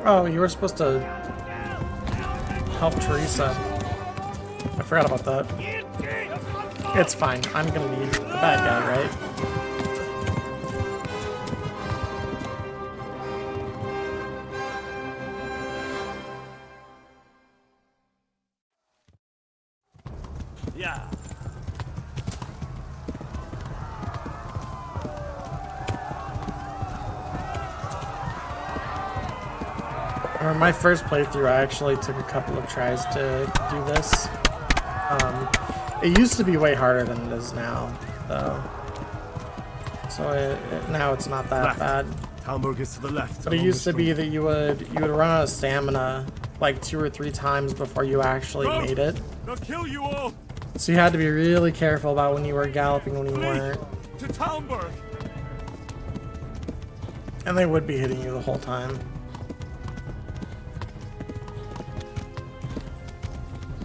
Oh, you were supposed to help Teresa. I forgot about that. It's fine. I'm gonna be the bad guy, right? Yeah. For my first playthrough, I actually took a couple of tries to do this. It used to be way harder than it is now, though. So now it's not that bad. Talmberg is to the left. But it used to be that you would run out of stamina like 2 or 3 times before you actually made it. They'll kill you all. So you had to be really careful about when you were galloping and when you weren't. To Talmberg. And they would be hitting you the whole time.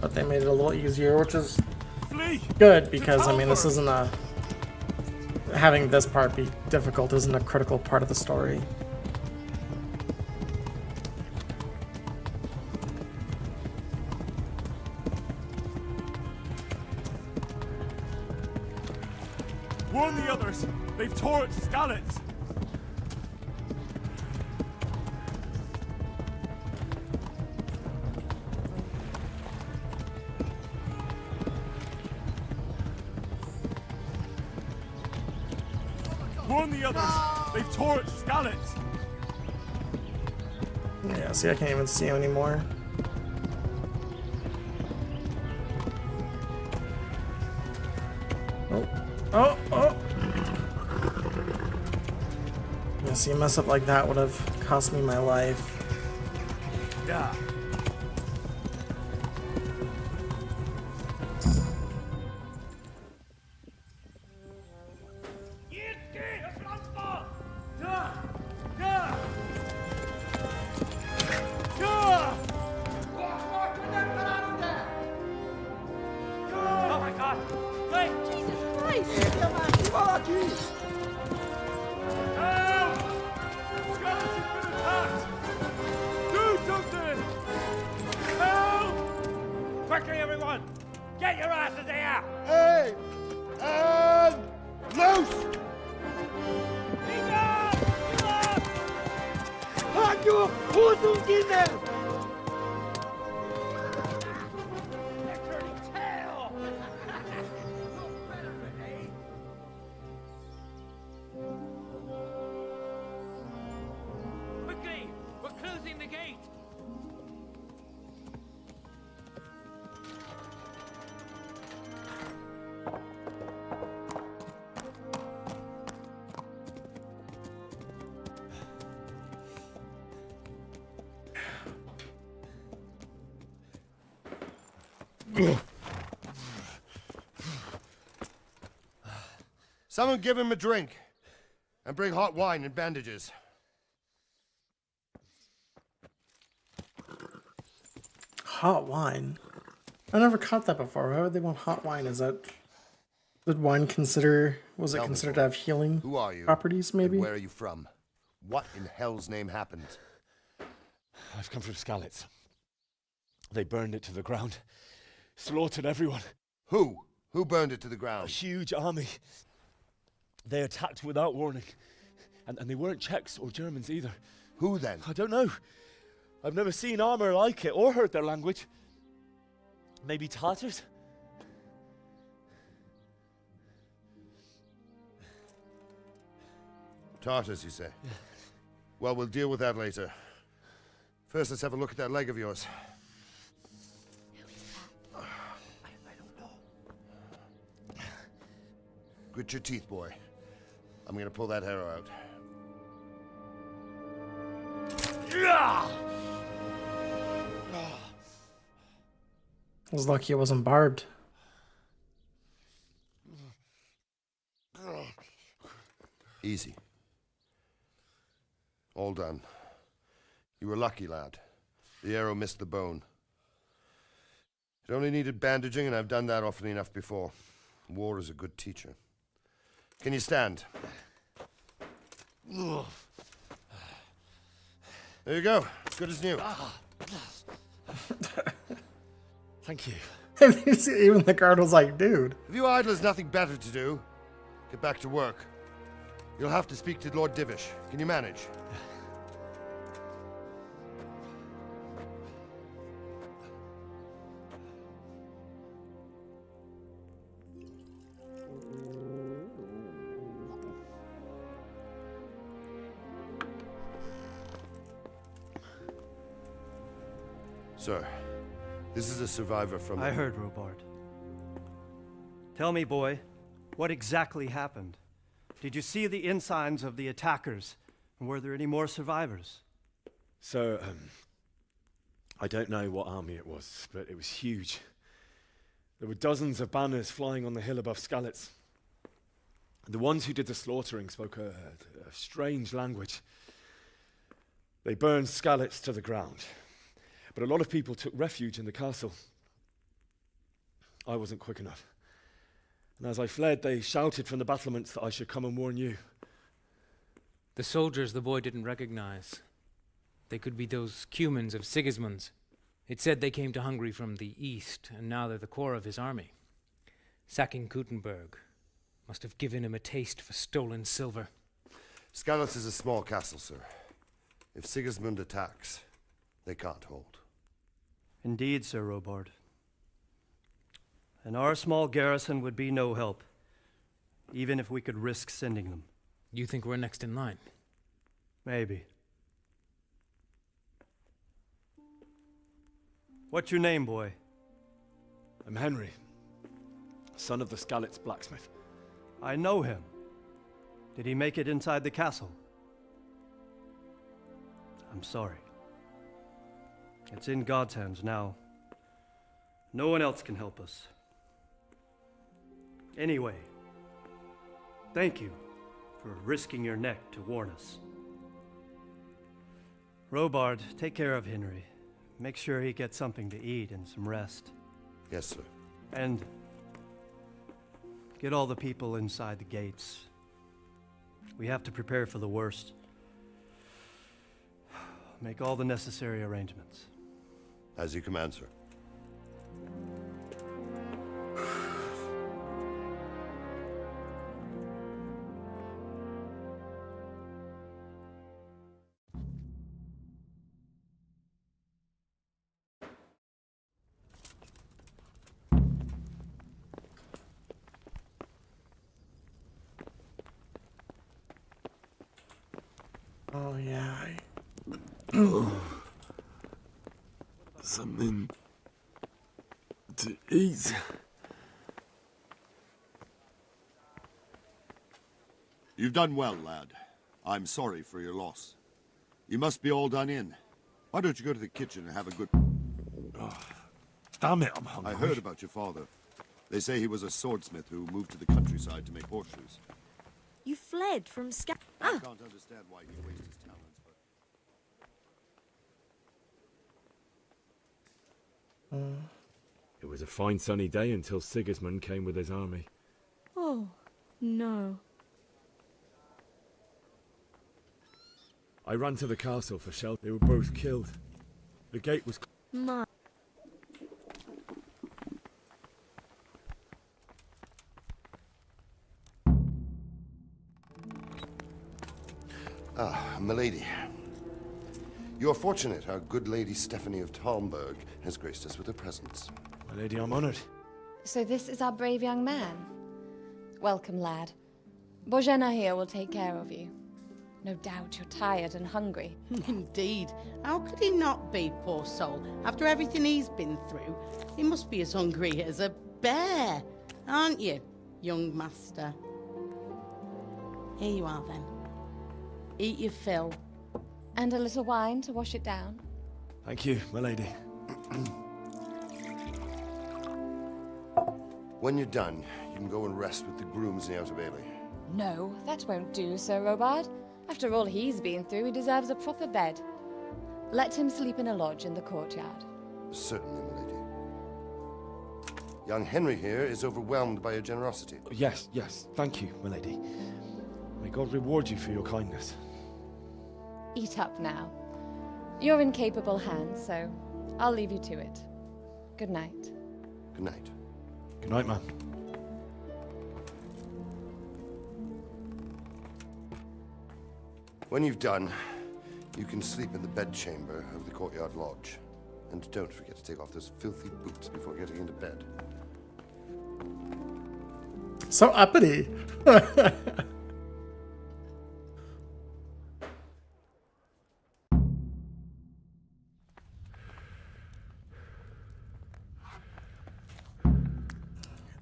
But they made it a little easier, which is good because, I mean, this isn't a... Having this part be difficult isn't a critical part of the story. Warn the others. They've torched Skalitz. Warn the others. They've torched Skalitz. Yeah, see, I can't even see him anymore. Oh! Yeah, see, a mess up like that would have cost me my life. Yeah. Oh my god! Wait! Jesus Christ! your horses in there! They're turning tail! Look better, eh? Quickly! We're closing the gate! Someone give him a drink. And bring hot wine and bandages. Hot wine? I never caught that before. Why would they want hot wine? Is that... Did wine consider... Was it Tell me, considered boy, to have healing who are you? properties, maybe? And where are you from? What in hell's name happened? I've come from Skalitz. They burned it to the ground. Slaughtered everyone. Who? Who burned it to the A ground? huge army. They attacked without warning. And they weren't Czechs or Germans either. Who then? I don't know. I've never seen armor like it or heard their language. Maybe Tatars? Tartars, you say? Well, we'll deal with that later. First, let's have a look at that leg of yours. Grit your teeth, boy. I'm gonna pull that arrow out. I was lucky it wasn't barbed. Easy. All done. You were lucky, lad. The arrow missed the bone. It only needed bandaging, and I've done that often enough before. War is a good teacher. Can you stand? There you go. Good as new. Thank you. Even the guard was like, dude. If you idlers nothing better to do, get back to work. You'll have to speak to Lord Divish. Can you manage? Sir, this is a survivor from... I heard, Robard. Tell me, boy, what exactly happened? Did you see the ensigns of the attackers? And were there any more survivors? So, I don't know what army it was, but it was huge. There were dozens of banners flying on the hill above Skalitz. The ones who did the slaughtering spoke a strange language. They burned Skalitz to the ground. But a lot of people took refuge in the castle. I wasn't quick enough. And as I fled, they shouted from the battlements that I should come and warn you. The soldiers the boy didn't recognize. They could be those Cumans of Sigismund's. It said they came to Hungary from the east, and now they're the core of his army. Sacking Gutenberg must have given him a taste for stolen silver. Skalitz is a small castle, sir. If Sigismund attacks, they can't hold. Indeed, Sir Robard. And our small garrison would be no help, even if we could risk sending them. You think we're next in line? Maybe. What's your name, boy? I'm Henry, son of the Skalitz blacksmith. I know him. Did he make it inside the castle? I'm sorry. It's in God's hands now. No one else can help us. Anyway, thank you for risking your neck to warn us. Robard, take care of Henry. Make sure he gets something to eat and some rest. Yes, sir. And get all the people inside the gates. We have to prepare for the worst. Make all the necessary arrangements. As you command, sir. Oh, yeah. Something to eat. You've done well, lad. I'm sorry for your loss. You must be all done in. Why don't you go to the kitchen and have a good... Damn it, I'm hungry. I heard about your father. They say he was a swordsmith who moved to the countryside to make horseshoes. You fled from I can't understand why he wasted his talents, but... It was a fine sunny day until Sigismund came with his army. Oh, no. I ran to the castle for shelter. They were both killed. The gate was... My. Ah, milady. You're fortunate our good lady Stephanie of Talmberg has graced us with her presence. My lady, I'm honored. So this is our brave young man. Welcome, lad. Bozhena here will take care of you. No doubt you're tired and hungry. Indeed. How could he not be, poor soul? After everything he's been through, he must be as hungry as a bear, aren't you, young master? Here you are, then. Eat your fill. And a little wine to wash it down. Thank you, my lady. When you're done, you can go and rest with the grooms in the Outer Bailey. No, that won't do, Sir Robard. After all he's been through, he deserves a proper bed. Let him sleep in a lodge in the courtyard. Certainly, milady. Young Henry here is overwhelmed by your generosity. Yes, yes. Thank you, my lady. May God reward you for your kindness. Eat up now. You're in capable hands, so I'll leave you to it. Good night. Good night. Good night, man. When you've done, you can sleep in the bedchamber of the courtyard lodge. And don't forget to take off those filthy boots before getting into bed. So uppity. Get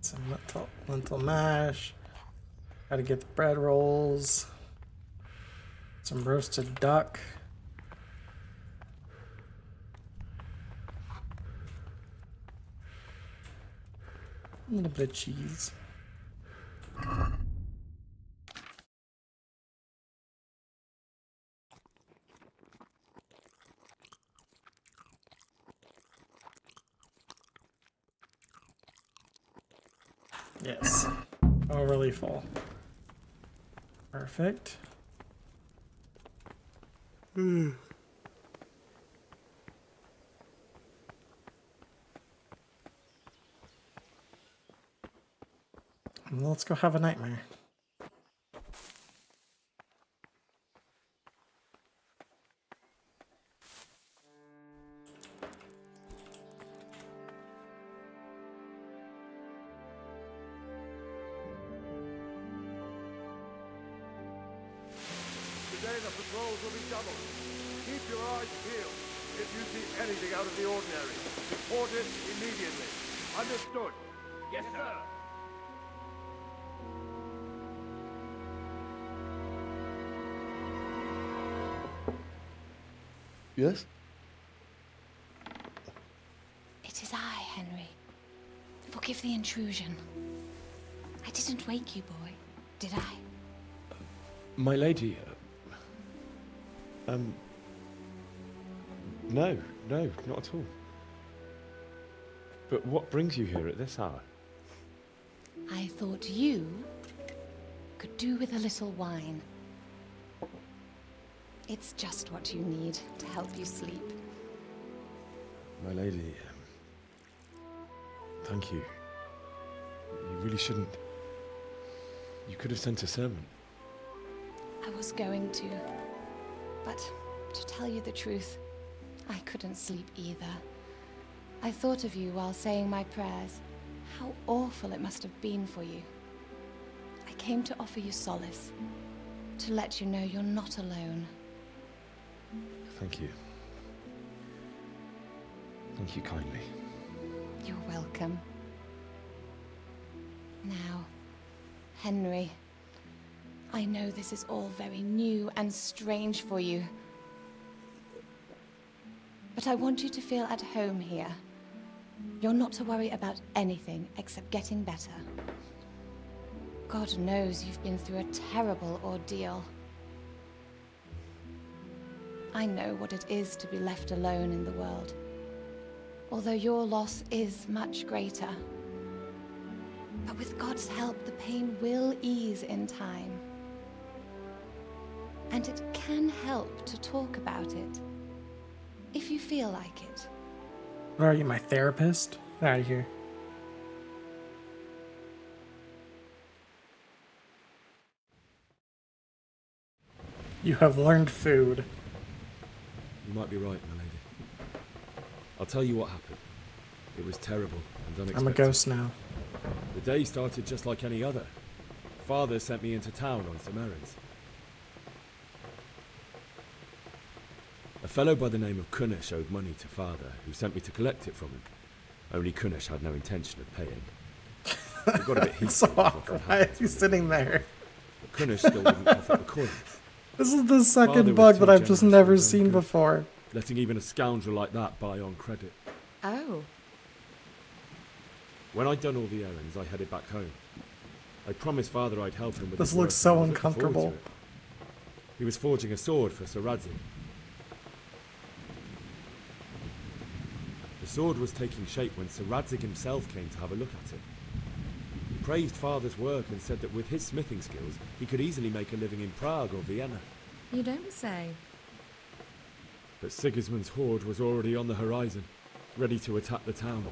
some lentil mash. Gotta get the bread rolls. Some roasted duck. A little bit of cheese. Yes. Overly full. Perfect. Let's go have a nightmare. Today the patrols will be doubled. Keep your eyes peeled. If you see anything out of the ordinary, report it immediately. Understood? Yes, sir. Yes? It is I, Henry. Forgive the intrusion. I didn't wake you, boy, did I? My lady, no, not at all. But what brings you here at this hour? I thought you could do with a little wine. It's just what you need to help you sleep. My lady, thank you. You really shouldn't. You could have sent a servant. I was going to, but to tell you the truth, I couldn't sleep either. I thought of you while saying my prayers. How awful it must have been for you. I came to offer you solace, to let you know you're not alone. Thank you. Thank you kindly. You're welcome. Now, Henry, I know this is all very new and strange for you. But I want you to feel at home here. You're not to worry about anything except getting better. God knows you've been through a terrible ordeal. I know what it is to be left alone in the world, although your loss is much greater. But with God's help, the pain will ease in time. And it can help to talk about it, if you feel like it. What are you, my therapist? Get out of here. You have learned food. You might be right, my lady. I'll tell you what happened. It was terrible and unexpected. I'm a ghost now. The day started just like any other. Father sent me into town on some errands. A fellow by the name of Kunish owed money to Father, who sent me to collect it from him. Only Kunish had no intention of paying. It got a bit heated. So why is he sitting there? But Kunish still wouldn't cough up the coin. This is the second Father bug was that too I've just generous never for his own seen good, before. letting even a scoundrel like that buy on credit. Oh. When I'd done all the errands, I headed back home. I promised Father I'd help him with This his work, looks so and I was looking forward to uncomfortable. it. He was forging a sword for Sir Radzig. The sword was taking shape when Sir Radzig himself came to have a look at it. He praised Father's work and said that with his smithing skills, he could easily make a living in Prague or Vienna. You don't say. But Sigismund's horde was already on the horizon, ready to attack the town.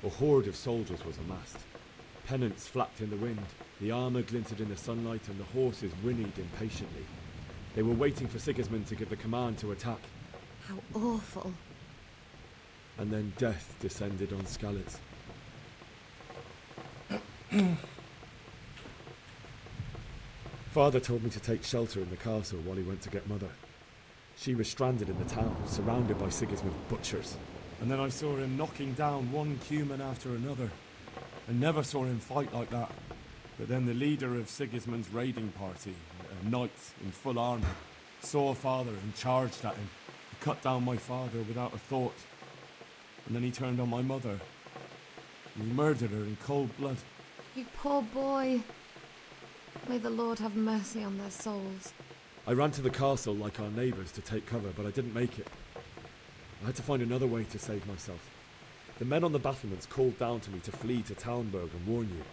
A horde of soldiers was amassed. Pennants flapped in the wind, the armour glinted in the sunlight, and the horses whinnied impatiently. They were waiting for Sigismund to give the command to attack. How awful. And then death descended on Skalitz. Father told me to take shelter in the castle while he went to get Mother. She was stranded in the town, surrounded by Sigismund's butchers. And then I saw him knocking down one Cuman after another. I never saw him fight like that. But then the leader of Sigismund's raiding party, a knight in full armour, saw Father and charged at him. He cut down my father without a thought. And then he turned on my mother. And he murdered her in cold blood. You poor boy. May the Lord have mercy on their souls. I ran to the castle like our neighbours to take cover, but I didn't make it. I had to find another way to save myself. The men on the battlements called down to me to flee to Talmberg and warn you.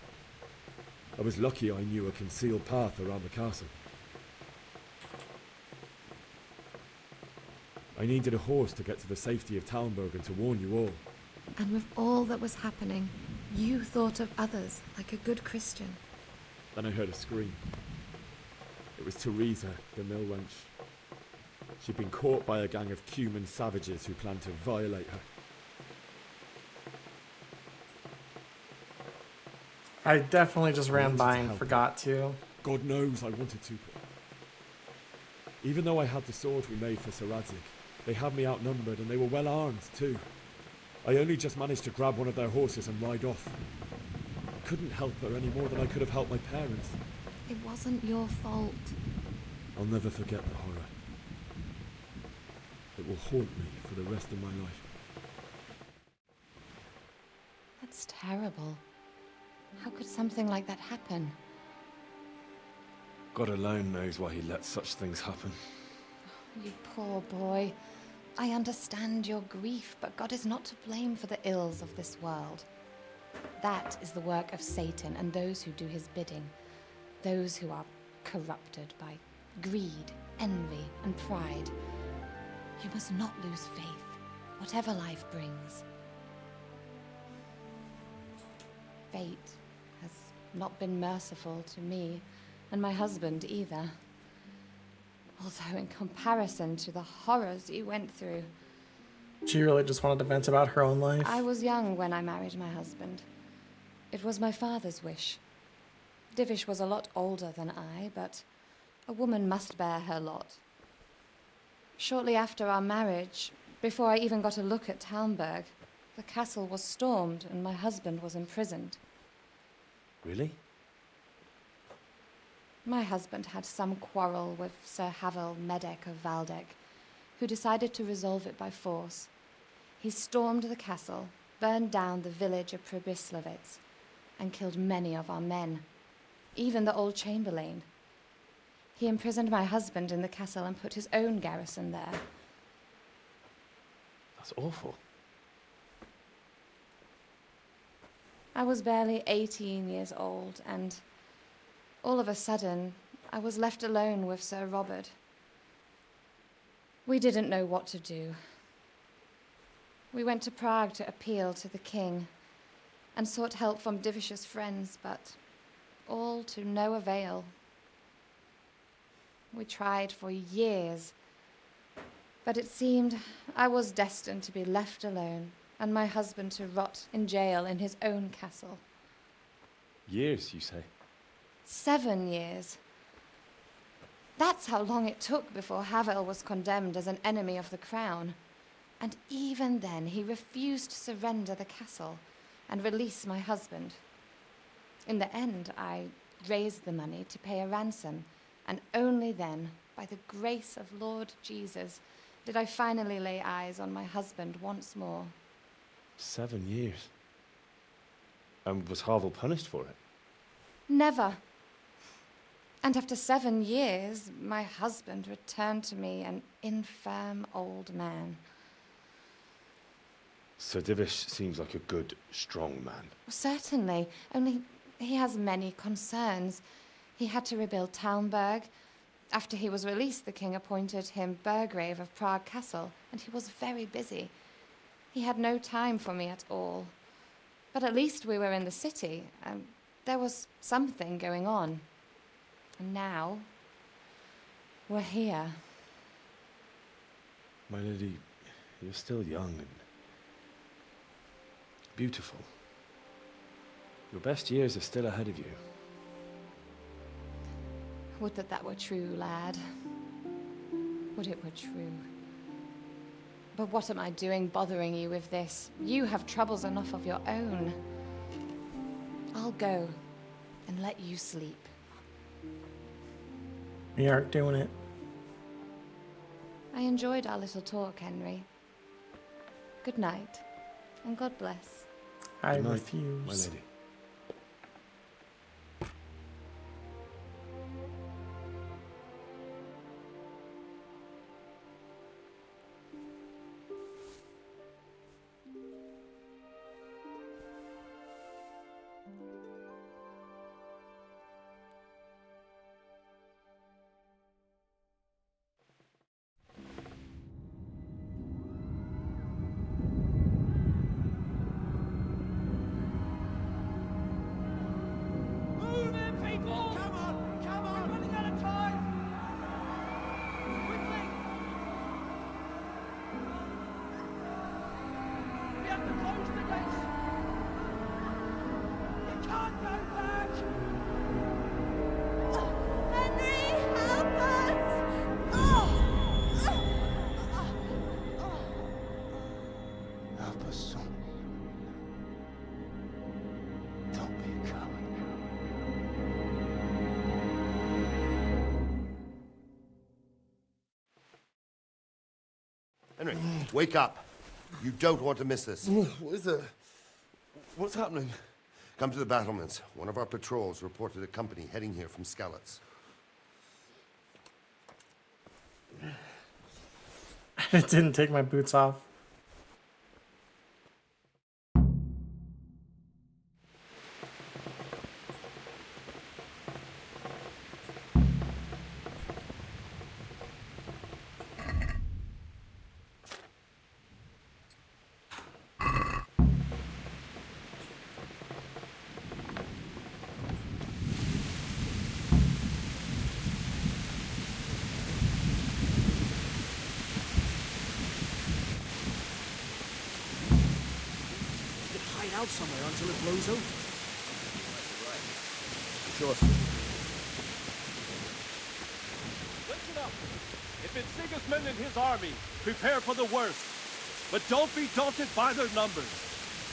I was lucky I knew a concealed path around the castle. I needed a horse to get to the safety of Talmberg and to warn you all. And with all that was happening, you thought of others like a good Christian. Then I heard a scream. It was Teresa, the mill wench. She'd been caught by a gang of Cuman savages who planned to violate her. I definitely just ran by and help. forgot to. God knows I wanted to. Even though I had the sword we made for Sir Radzig, they had me outnumbered and they were well armed too. I only just managed to grab one of their horses and ride off. I couldn't help her any more than I could have helped my parents. It wasn't your fault. I'll never forget the horror. It will haunt me for the rest of my life. That's terrible. How could something like that happen? God alone knows why he lets such things happen. You poor boy. I understand your grief, but God is not to blame for the ills of this world. That is the work of Satan and those who do his bidding. Those who are corrupted by greed, envy, and pride. You must not lose faith, whatever life brings. Fate has not been merciful to me, and my husband either. Although in comparison to the horrors you went through. She really just wanted to vent about her own life. I was young when I married my husband. It was my father's wish. Divish was a lot older than I, but A woman must bear her lot. Shortly after our marriage, before I even got a look at Talmberg, the castle was stormed and my husband was imprisoned. Really? My husband had some quarrel with Sir Havel Medek of Valdek, who decided to resolve it by force. He stormed the castle, burned down the village of Pribyslavitz, and killed many of our men, even the old chamberlain. He imprisoned my husband in the castle and put his own garrison there. That's awful. I was barely 18 years old, and all of a sudden, I was left alone with Sir Robert. We didn't know what to do. We went to Prague to appeal to the king and sought help from Divish's friends, but all to no avail. We tried for years, but it seemed I was destined to be left alone and my husband to rot in jail in his own castle. Years, you say? 7 years. That's how long it took before Havel was condemned as an enemy of the crown. And even then, he refused to surrender the castle and release my husband. In the end, I raised the money to pay a ransom, and only then, by the grace of Lord Jesus, did I finally lay eyes on my husband once more. 7 years. And was Havel punished for it? Never. And after 7 years, my husband returned to me an infirm old man. Sir Divish seems like a good, strong man. Certainly, only he has many concerns. He had to rebuild Talmberg. After he was released, the king appointed him Burgrave of Prague Castle, and he was very busy. He had no time for me at all. But at least we were in the city, and there was something going on. And now, we're here. My lady, you're still young and beautiful. Your best years are still ahead of you. Would that that were true, lad. Would it were true. But what am I doing bothering you with this? You have troubles enough of your own. I'll go and let you sleep. We aren't doing it. I enjoyed our little talk, Henry. Good night, and God bless. I Good night, refuse. my lady. Help us, son. Don't be a coward. Henry, wake up. You don't want to miss this. What is it? What's happening? Come to the battlements. One of our patrols reported a company heading here from Skalitz. I didn't take my boots off. Out somewhere until it blows over. Sure. up. If it's Sigismund and his army, prepare for the worst. But don't be daunted by their numbers.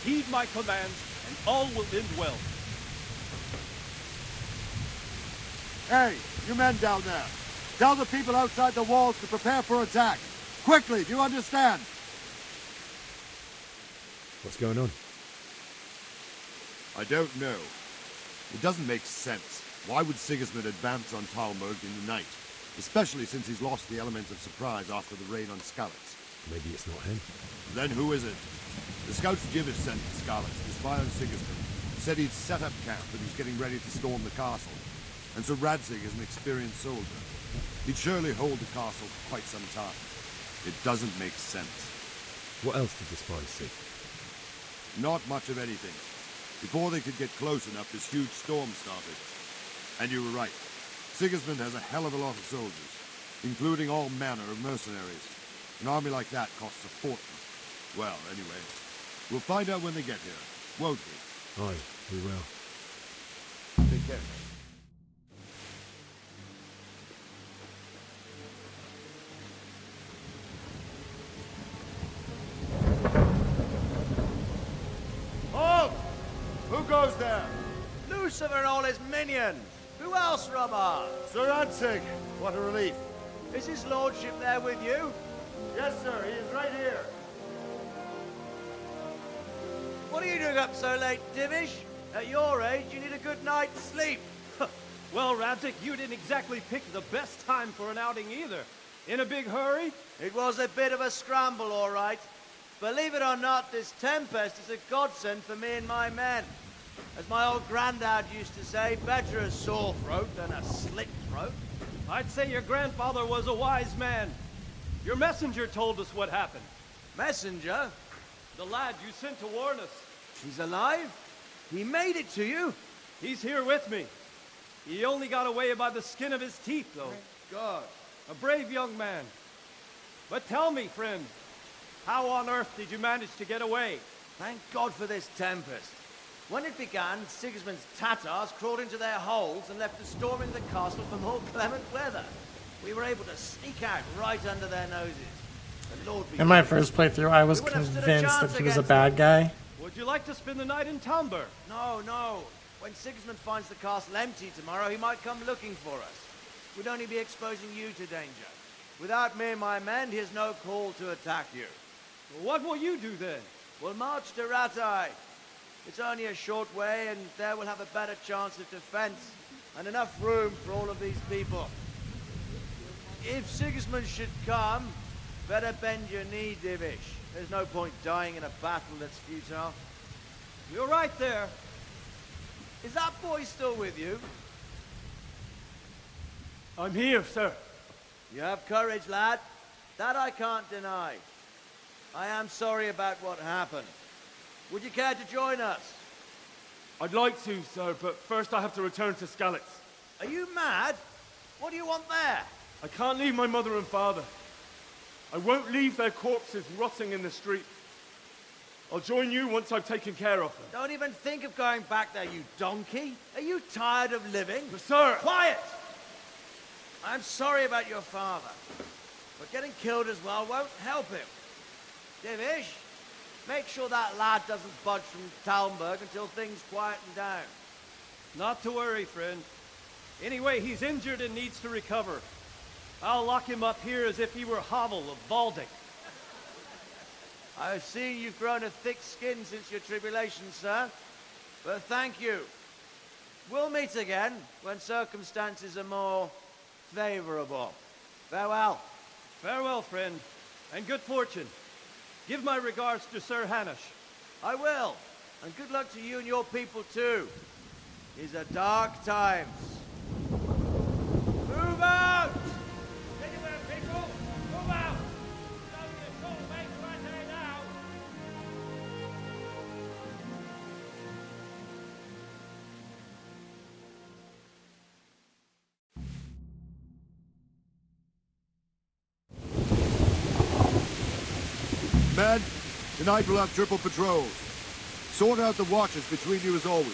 Heed my commands, and all will end well. Hey, you men down there. Tell the people outside the walls to prepare for attack. Quickly, do you understand? What's going on? I don't know. It doesn't make sense. Why would Sigismund advance on Talmberg in the night? Especially since he's lost the element of surprise after the raid on Skalitz. Maybe it's not him. Then who is it? The scouts Jivish sent to Skalitz to spy on Sigismund. Said he'd set up camp and he's getting ready to storm the castle. And so Radzig is an experienced soldier. He'd surely hold the castle for quite some time. It doesn't make sense. What else did the spies see? Not much of anything. Before they could get close enough, this huge storm started. And you were right. Sigismund has a hell of a lot of soldiers, including all manner of mercenaries. An army like that costs a fortune. Well, anyway, we'll find out when they get here, won't we? Aye, we will. Take care. Halt! Who goes there? Lucifer and all his minions. Who else, Robert? Sir Radzig. What a relief. Is his lordship there with you? Yes, sir. He is right here. What are you doing up so late, Divish? At your age, you need a good night's sleep. Well, Radzig, you didn't exactly pick the best time for an outing either. In a big hurry? It was a bit of a scramble, all right. Believe it or not, this tempest is a godsend for me and my men. As my old granddad used to say, better a sore throat than a slit throat. I'd say your grandfather was a wise man. Your messenger told us what happened. Messenger? The lad you sent to warn us. He's alive? He made it to you? He's here with me. He only got away by the skin of his teeth, though. Thank God. A brave young man. But tell me, friend, how on earth did you manage to get away? Thank God for this tempest. When it began, Sigismund's Tatars crawled into their holes and left us storming the castle for more clement weather. We were able to sneak out right under their noses. The Lord be In my first playthrough, I was convinced that he was a bad guy. Would you like to spend the night in Talmberg? No, no. When Sigismund finds the castle empty tomorrow, he might come looking for us. We'd only be exposing you to danger. Without me and my men, he has no call to attack you. Well, what will you do then? We'll march to Ratai. It's only a short way, and there we'll have a better chance of defense and enough room for all of these people. If Sigismund should come, better bend your knee, Divish. There's no point dying in a battle that's futile. You're right there. Is that boy still with you? I'm here, sir. You have courage, lad. That I can't deny. I am sorry about what happened. Would you care to join us? I'd like to, sir, but first I have to return to Skalitz. Are you mad? What do you want there? I can't leave my mother and father. I won't leave their corpses rotting in the street. I'll join you once I've taken care of them. Don't even think of going back there, you donkey. Are you tired of living? But sir! Quiet! I'm sorry about your father, but getting killed as well won't help him. Divish, make sure that lad doesn't budge from Talmberg until things quieten down. Not to worry, friend. Anyway, he's injured and needs to recover. I'll lock him up here as if he were Havel of Balding. I've seen you've grown a thick skin since your tribulation, sir. But thank you. We'll meet again when circumstances are more favorable. Farewell. Farewell, friend, and good fortune. Give my regards to Sir Hanush. I will. And good luck to you and your people, too. These are dark times. Move out! Anywhere, people! Move out! It's only a short way to Ratai now! Men, tonight we'll have triple patrols. Sort out the watches between you as always.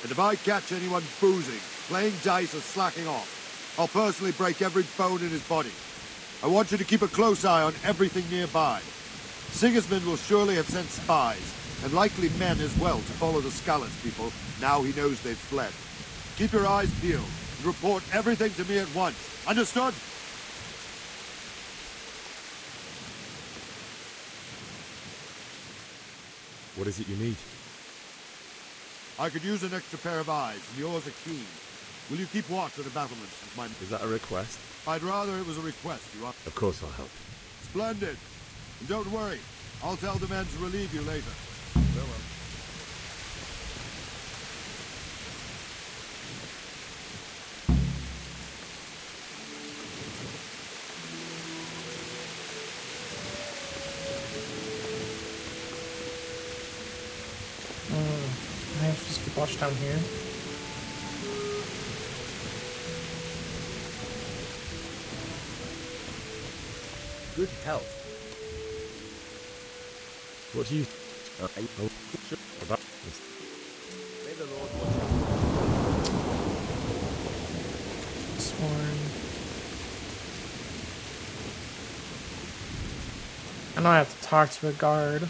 And if I catch anyone boozing, playing dice or slacking off, I'll personally break every bone in his body. I want you to keep a close eye on everything nearby. Sigismund will surely have sent spies, and likely men as well, to follow the Skalitz people, now he knows they've fled. Keep your eyes peeled, and report everything to me at once. Understood? What is it you need? I could use an extra pair of eyes, and yours are keen. Will you keep watch of the battlements? Is that a request? I'd rather it was a request, you are. Of course I'll help. Splendid. And don't worry, I'll tell the men to relieve you later. Farewell. I have to just keep watch down here. Good health. What do you... about this? May the Lord watch Sworn. I know I have to talk to a guard.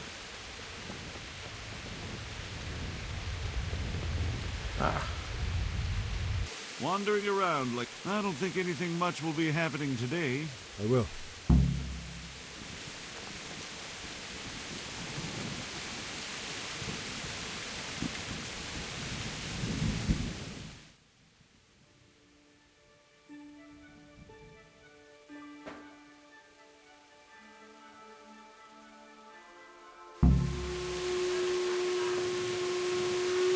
Wandering around like... I don't think anything much will be happening today. I will.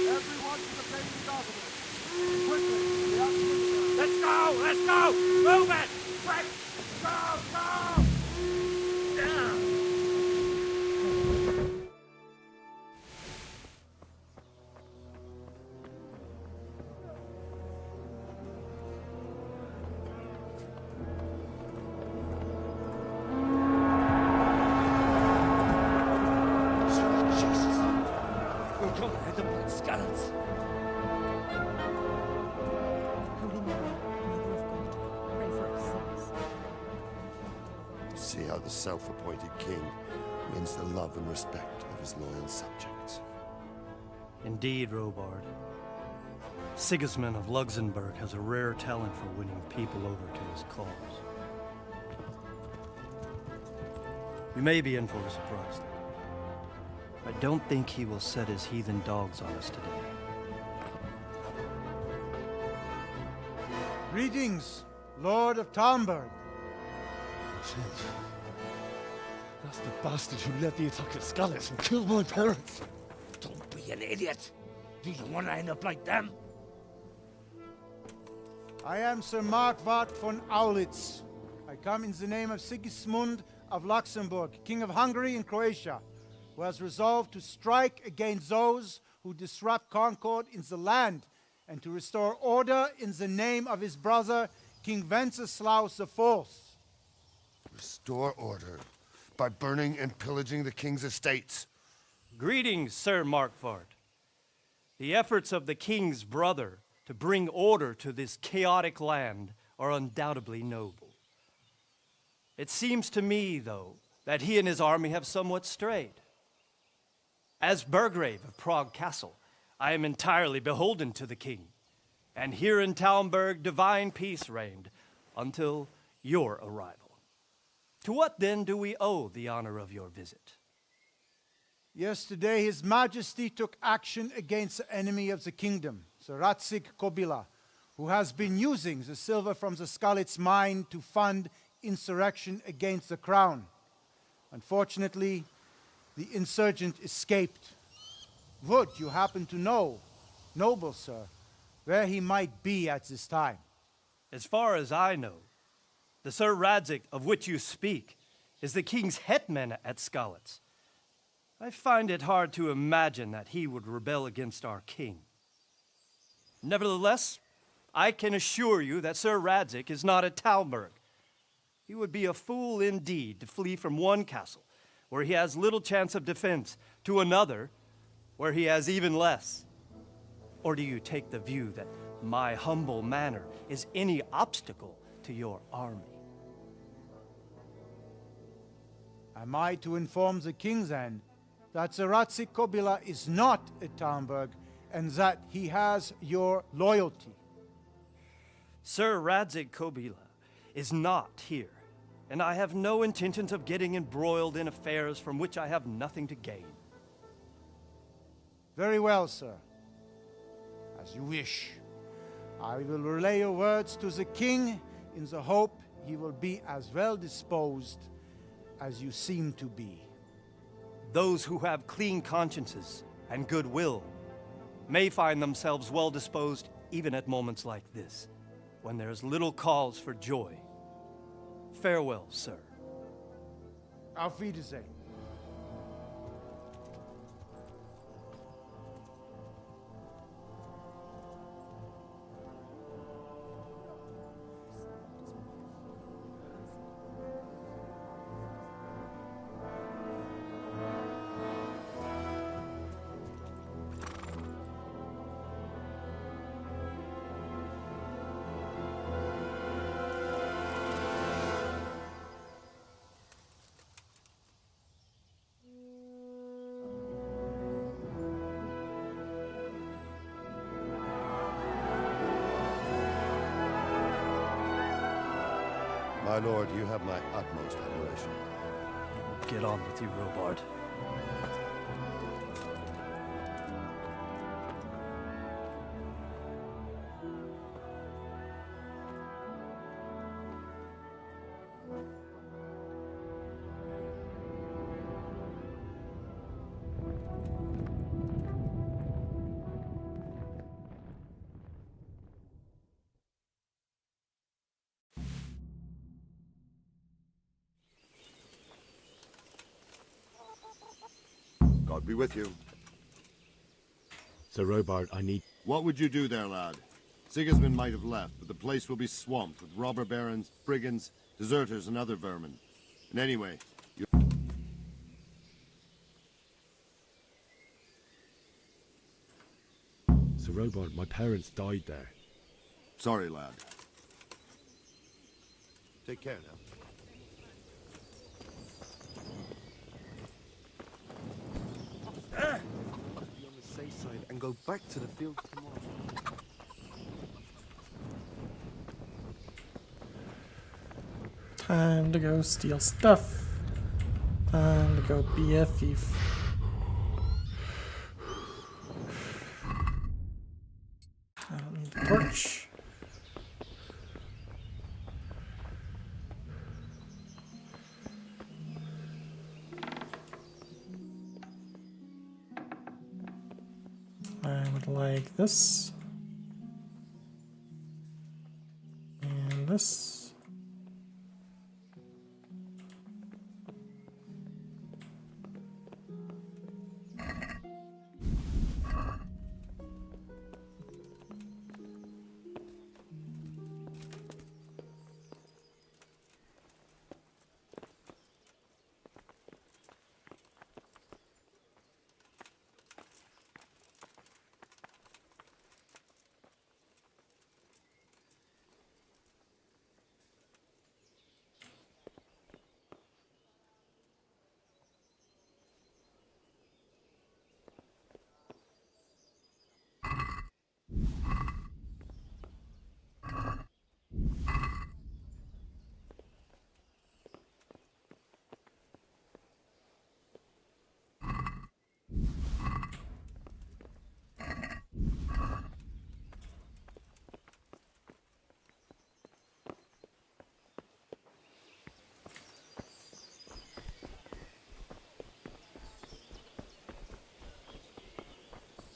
Everyone to the base document. Quickly, the outfit. Let's go! Let's go! Move it! Quick! Go! Go! Down! Jesus! We're gonna hit them like Skalitz. Holy Mary, Mother of God, pray for us sinners. See how the self-appointed king wins the love and respect of his loyal subjects. Indeed, Robard. Sigismund of Luxembourg has a rare talent for winning people over to his cause. We may be in for a surprise, though. I don't think he will set his heathen dogs on us today. Greetings, Lord of Talmberg. That's the bastard who led the attack at Skalitz and killed my parents. Don't be an idiot. Do you want to end up like them? I am Sir Markwart von Aulitz. I come in the name of Sigismund of Luxembourg, King of Hungary and Croatia, who has resolved to strike against those who disrupt concord in the land and to restore order in the name of his brother, King Wenceslaus IV. Restore order by burning and pillaging the king's estates. Greetings, Sir Markwart. The efforts of the king's brother to bring order to this chaotic land are undoubtedly noble. It seems to me, though, that he and his army have somewhat strayed. As Burgrave of Prague Castle, I am entirely beholden to the king, and here in Talmberg divine peace reigned until your arrival. To what then do we owe the honor of your visit? Yesterday, His Majesty took action against the enemy of the kingdom, Sir Radzig Kobyla, who has been using the silver from the Skalitz mine to fund insurrection against the crown. Unfortunately, the insurgent escaped. Would you happen to know, noble sir, where he might be at this time? As far as I know, the Sir Radzig of which you speak is the king's hetman at Skalitz. I find it hard to imagine that he would rebel against our king. Nevertheless, I can assure you that Sir Radzig is not at Talmberg. He would be a fool indeed to flee from one castle, where he has little chance of defense, to another, where he has even less. Or do you take the view that my humble manner is any obstacle to your army. Am I to inform the king then that the Ratzik Kobila is not at Talmberg and that he has your loyalty? Sir Radzik Kobila is not here, and I have no intentions of getting embroiled in affairs from which I have nothing to gain. Very well, sir. As you wish. I will relay your words to the king in the hope he will be as well disposed as you seem to be. Those who have clean consciences and goodwill may find themselves well disposed even at moments like this, when there is little cause for joy. Farewell, sir. Auf Wiedersehen. My lord, you have my utmost admiration. Get on with you, Robard. God be with you. Sir Robard, I need... What would you do there, lad? Sigismund might have left, but the place will be swamped with robber barons, brigands, deserters, and other vermin. And anyway, you... Sir Robard, my parents died there. Sorry, lad. Take care now. Be on the safe side and go back to the fields tomorrow. Time to go steal stuff. Time to go be a thief. I don't need the torch. I would like this. And this.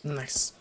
Nice.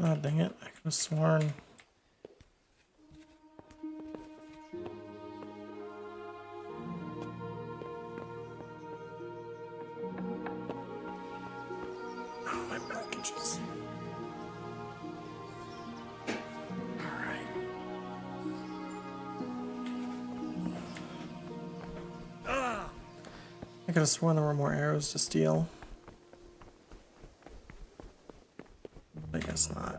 Oh, dang it. I could have sworn. Oh, my packages. Alright. I could have sworn there were more arrows to steal. I guess not.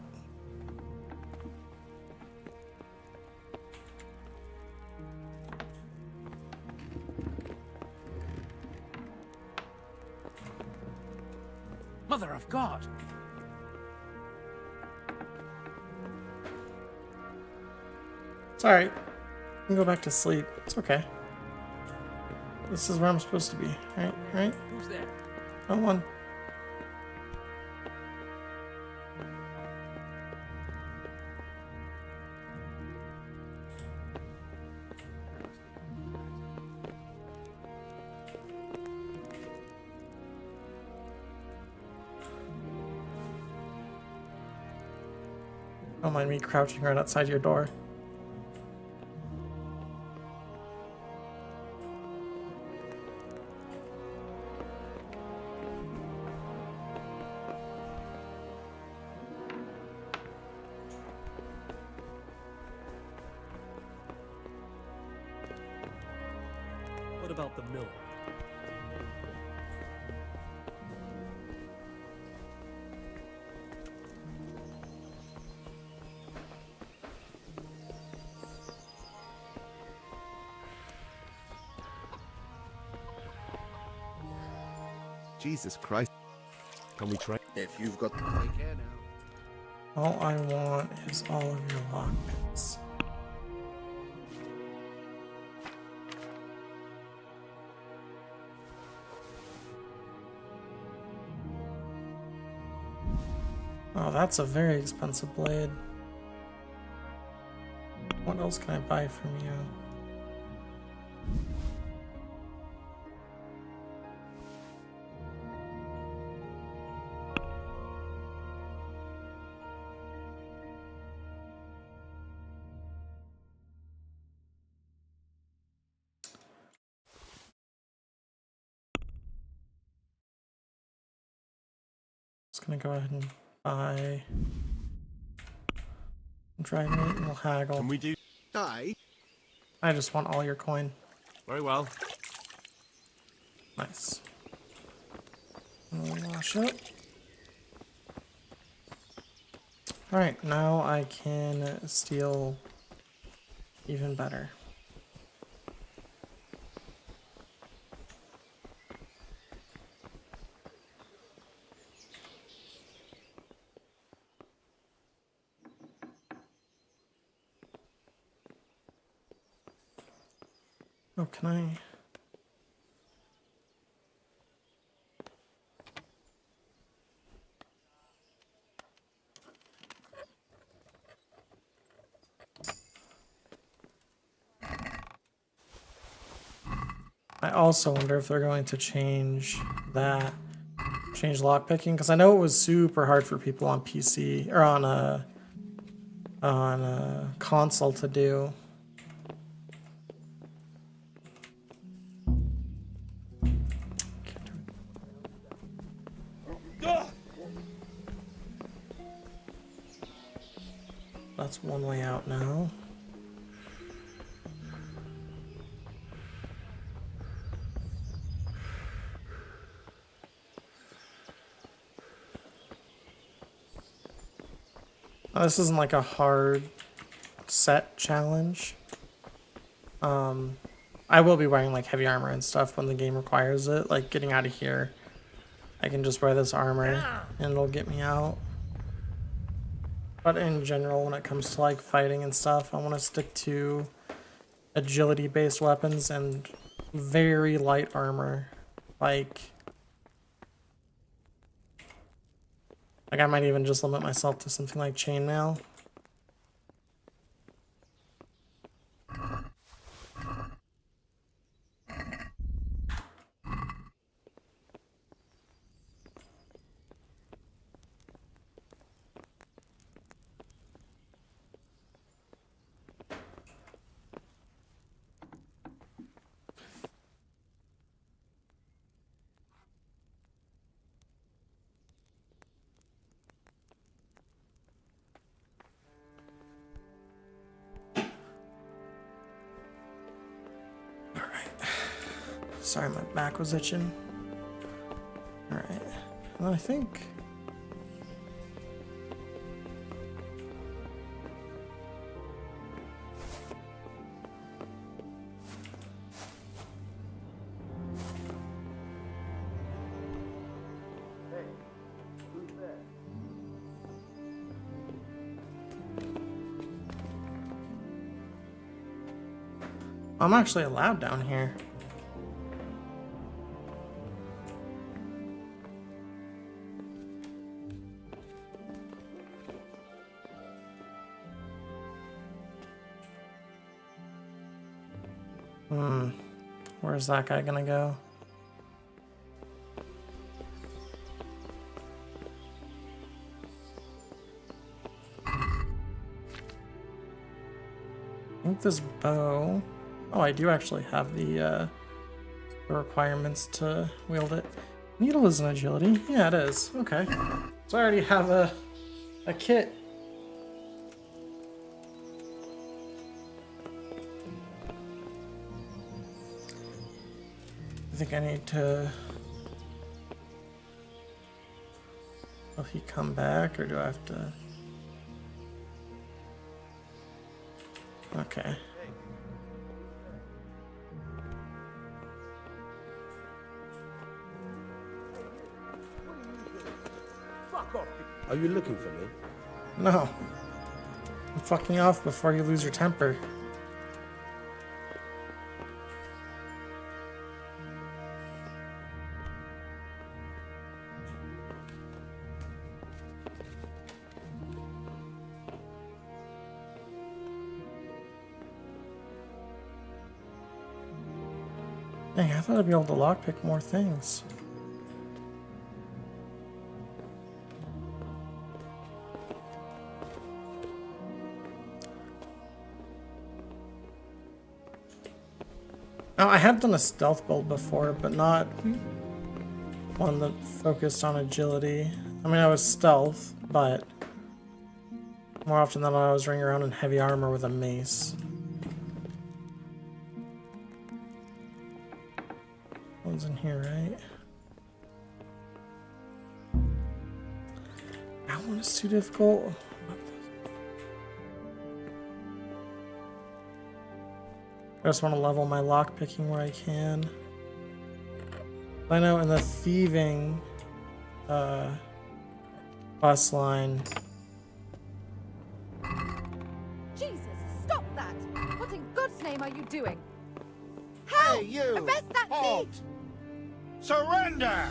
Mother of God! It's alright. I can go back to sleep. It's okay. This is where I'm supposed to be. Right? Right? Who's there? No one. Don't mind me crouching right outside your door. What about the mill? Jesus Christ. Can we try? If you've got... Take care now. All I want is all of your lockpicks. Oh, that's a very expensive blade. What else can I buy from you? Just gonna go ahead and buy dry meat and we'll haggle. Can we do... Die? I just want all your coin. Very well. Nice. We'll wash up. Alright, now I can steal even better. Oh, can I? I also wonder if they're going to change that, change lockpicking, because I know it was super hard for people on PC or on a console to do. That's one way out now. This isn't like a hard set challenge. I will be wearing like heavy armor and stuff when the game requires it. Like getting out of here, I can just wear this armor and it'll get me out. But in general, when it comes to like fighting and stuff, I want to stick to agility based weapons and very light armor. Like I might even just limit myself to something like chainmail. Sorry, my back was itching. Alright. Well, I think... I'm actually allowed down here. Where's that guy gonna go? I think this bow... Oh, I do actually have the requirements to wield it. Needle is an agility. Yeah, it is. Okay. So I already have a kit. I think I need to... Will he come back, or do I have to... Okay. Are you looking for me? No. I'm fucking off before you lose your temper. Dang, I thought I'd be able to lockpick more things. Now, I have done a stealth build before, but not one that focused on agility. I mean, I was stealth, but more often than not, I was running around in heavy armor with a mace. One's in here, right? That one is too difficult. I just want to level my lockpicking where I can. I know in the thieving bus line. Jesus, stop that! What in God's name are you doing? Hey, you! Arrest that Halt! thief! Surrender!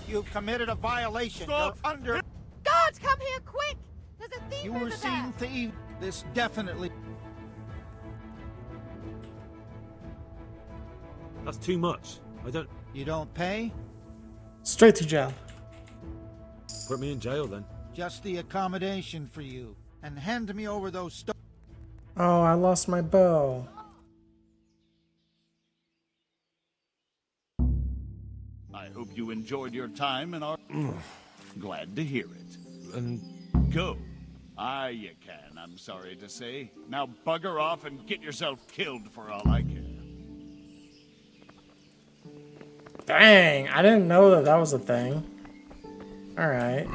You've committed a violation. Stop! You're under... Guard, come here, quick! There's a thief You over were seen there! thief. This definitely... That's too much. I don't... You don't pay? Straight to jail. Put me in jail then. Just the accommodation for you. And hand me over those stones. Oh, I lost my bow. I hope you enjoyed your time and are glad to hear it. And go. You can, I'm sorry to say. Now bugger off and get yourself killed for all I care. Dang, I didn't know that that was a thing. Alright.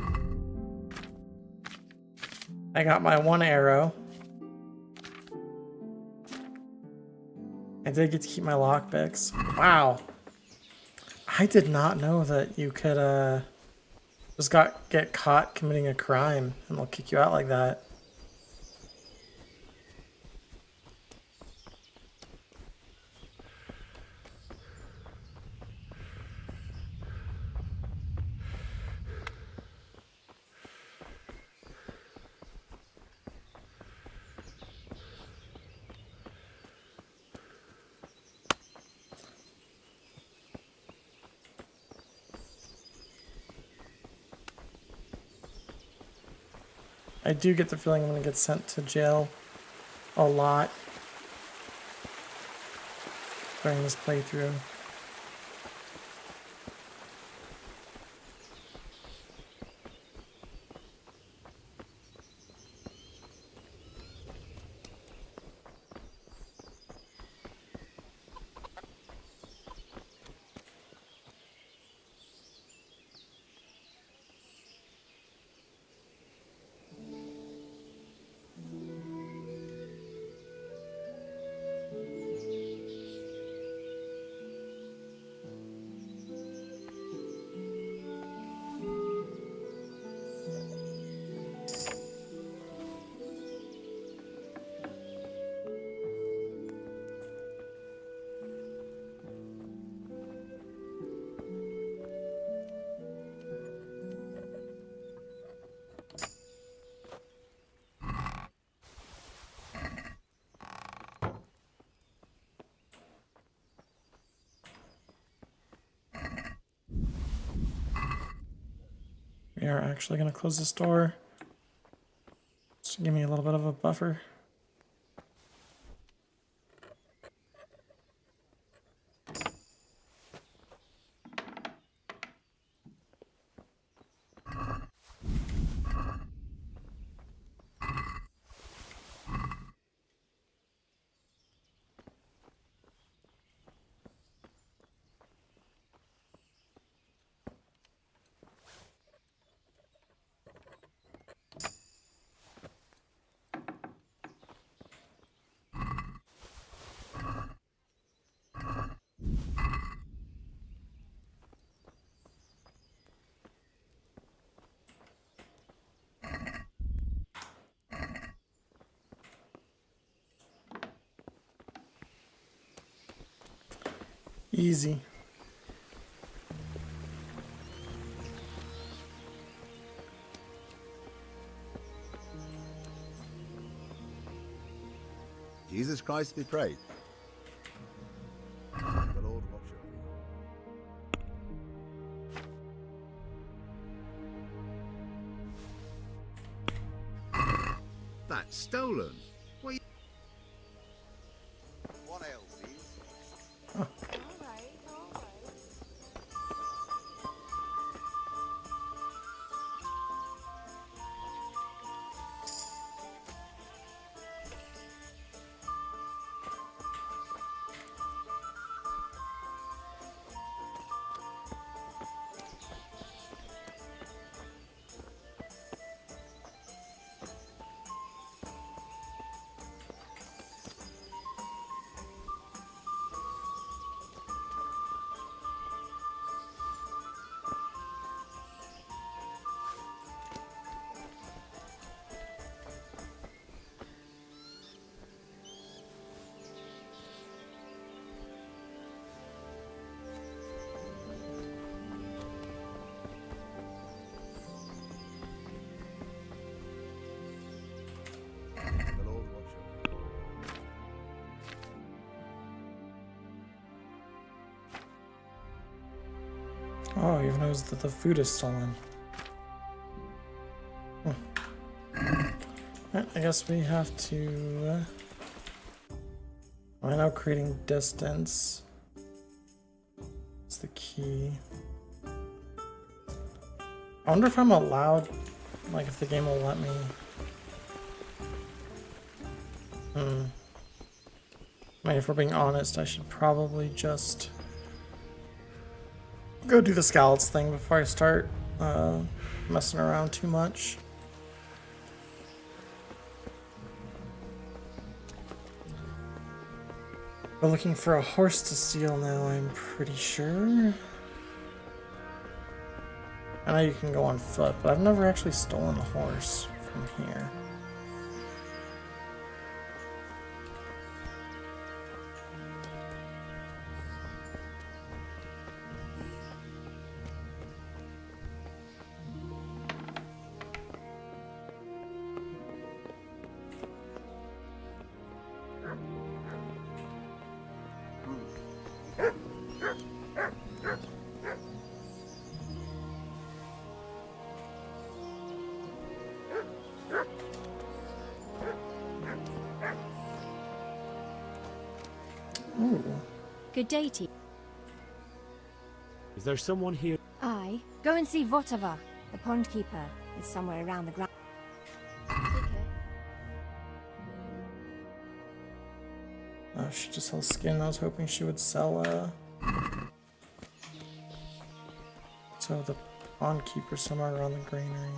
I got my one arrow. I did get to keep my lockpicks. Wow. I did not know that you could just get caught committing a crime and they'll kick you out like that. I do get the feeling I'm going to get sent to jail a lot during this playthrough. we are actually going to close this door. Just to give me a little bit of a buffer. Easy. Jesus Christ be praised. The Lord watch over you. That's stolen. What ails these? Oh, even knows that the food is stolen. Right, I guess we have to... I know creating distance is the key. I wonder if I'm allowed, like if the game will let me. I mean, if we're being honest, I should probably just go do the scouts thing before I start messing around too much. We're looking for a horse to steal now, I'm pretty sure. I know you can go on foot, but I've never actually stolen a horse from here. Good day to you. Is there someone here? Aye. Go and see Vtuber, the pond keeper. Is somewhere around the ground. Oh, she just sells skin. I was hoping she would sell so the pond keeper somewhere around the granary.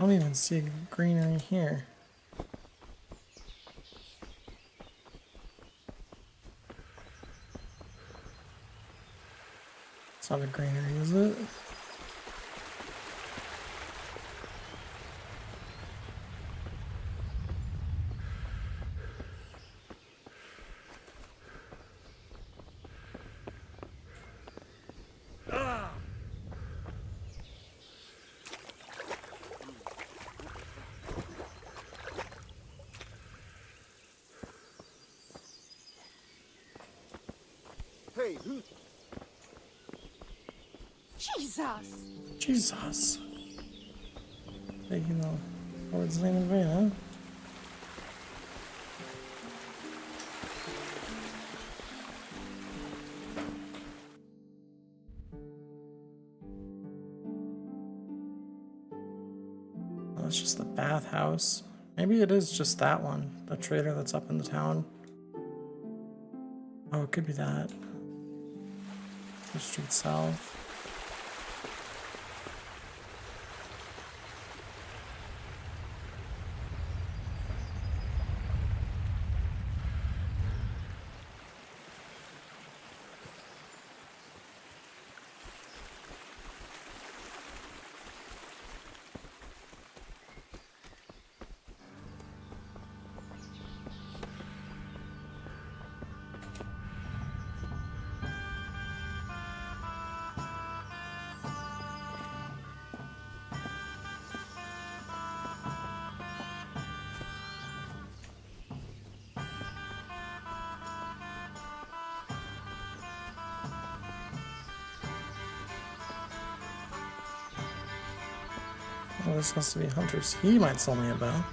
I don't even see greenery here. It's not a greenery, is it? Hey, who? Jesus! Jesus. Taking the Lord's name in vain, huh? Oh, it's just the bathhouse. Maybe it is just that one, the trader that's up in the town. Oh, it could be that. The street south. Oh, this has to be Hunter's. He might sell me a bow.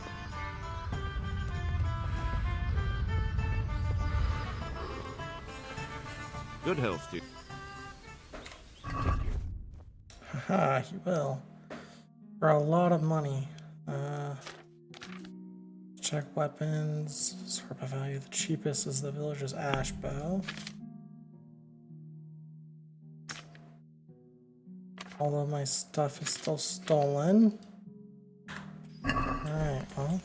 Good health, dude. Haha, he will. For a lot of money. Check weapons. Sort by value. The cheapest is the villager's ash bow. All of my stuff is still stolen. Alright, well.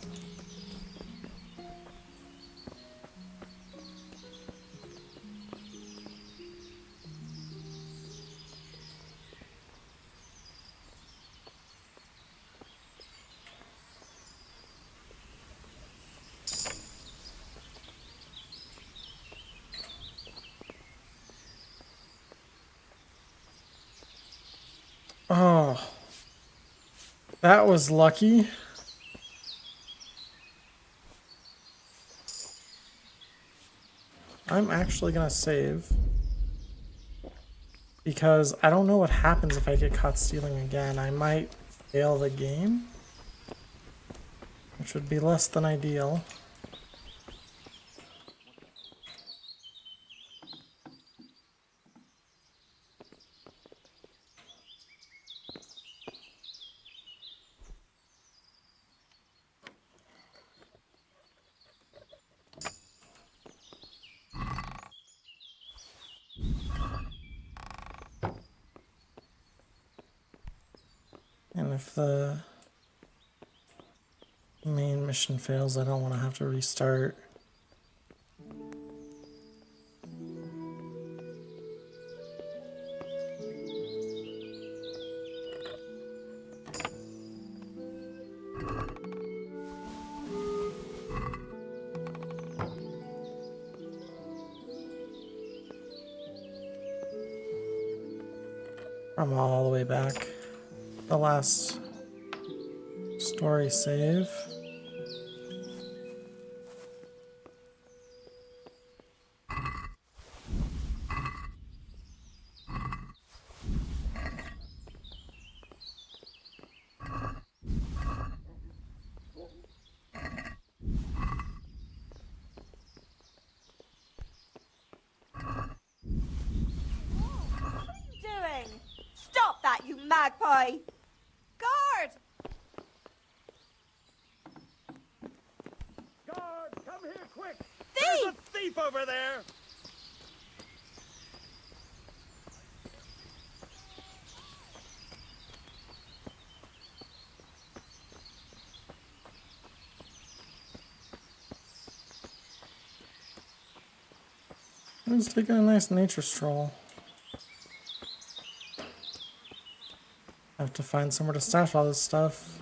Oh, that was lucky. I'm actually gonna save because I don't know what happens if I get caught stealing again. I might fail the game, which would be less than ideal. And if the main mission fails, I don't want to have to restart. I'm all the way back. The last story save. Doing? Stop that, you magpie! Guard! Guard, come here quick! Thief! There's a thief over there! I'm just taking a nice nature stroll. I have to find somewhere to stash all this stuff.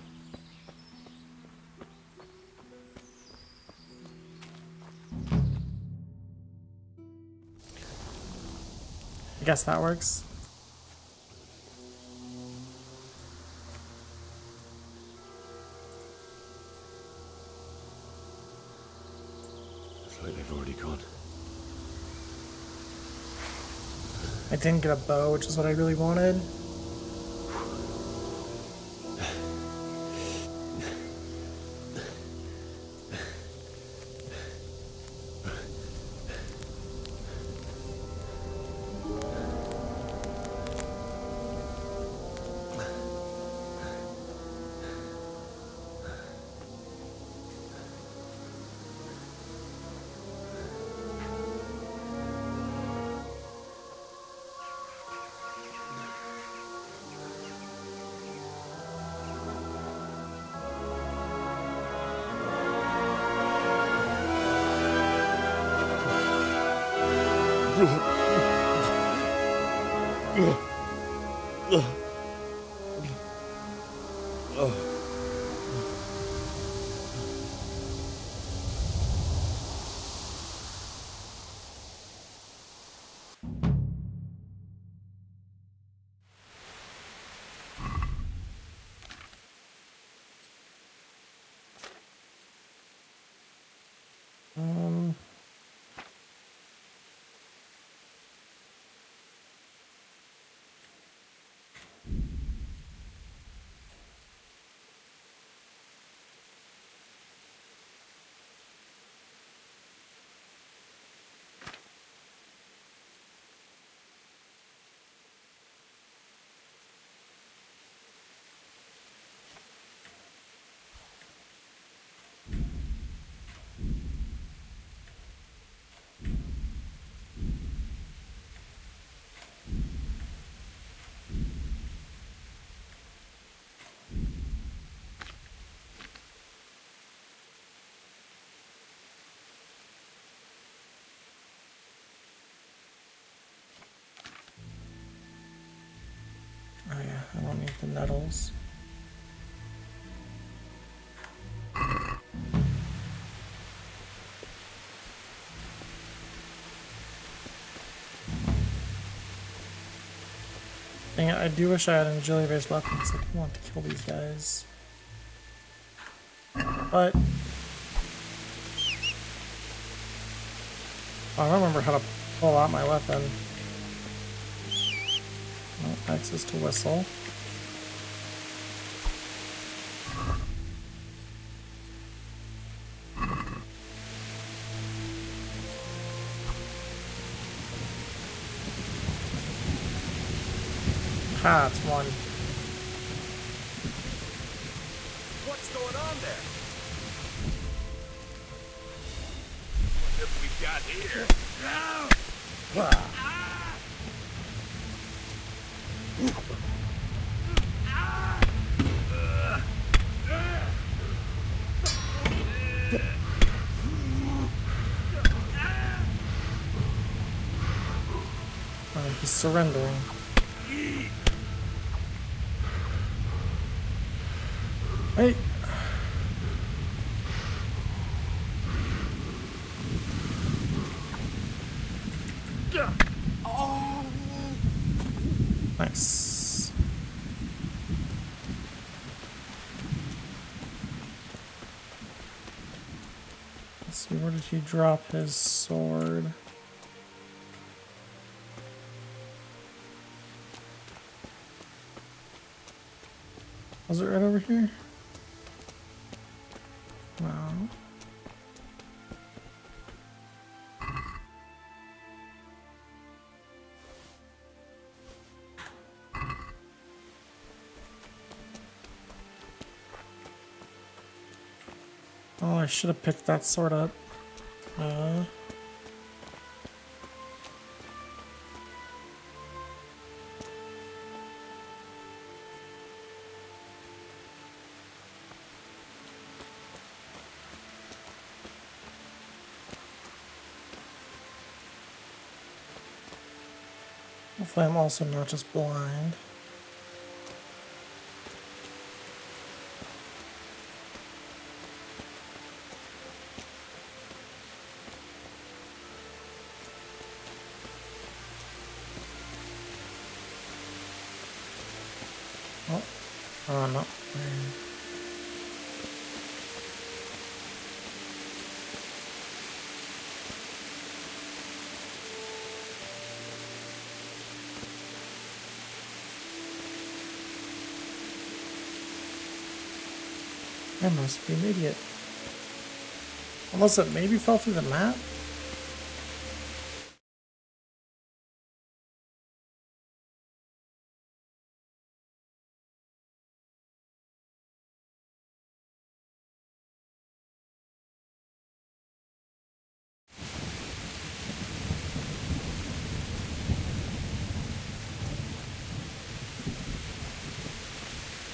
I guess that works. It's like they've already gone. I didn't get a bow, which is what I really wanted. Oh yeah, I don't need the nettles. Dang it, I do wish I had an agility-based weapon because I do want to kill these guys. But I don't remember how to pull out my weapon. No access to whistle. Ha, it's one. What's going on there? What have we got here? He's surrendering. Hey. Nice. Let's see, where did he drop his sword? Was it right over here? No. Oh, I should have picked that sword up. Hopefully I'm also not just blind. Oh no. I must be an idiot. Unless it maybe fell through the map?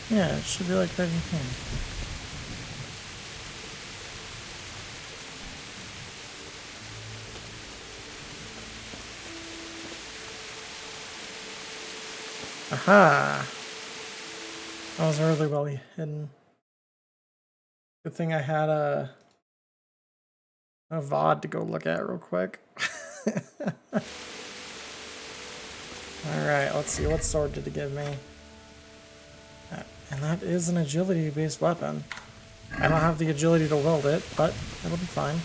Yeah, it should be like that in here. Aha! That was really well hidden. Good thing I had a VOD to go look at real quick. Alright, let's see. What sword did it give me? And that is an agility-based weapon. I don't have the agility to wield it, but it'll be fine.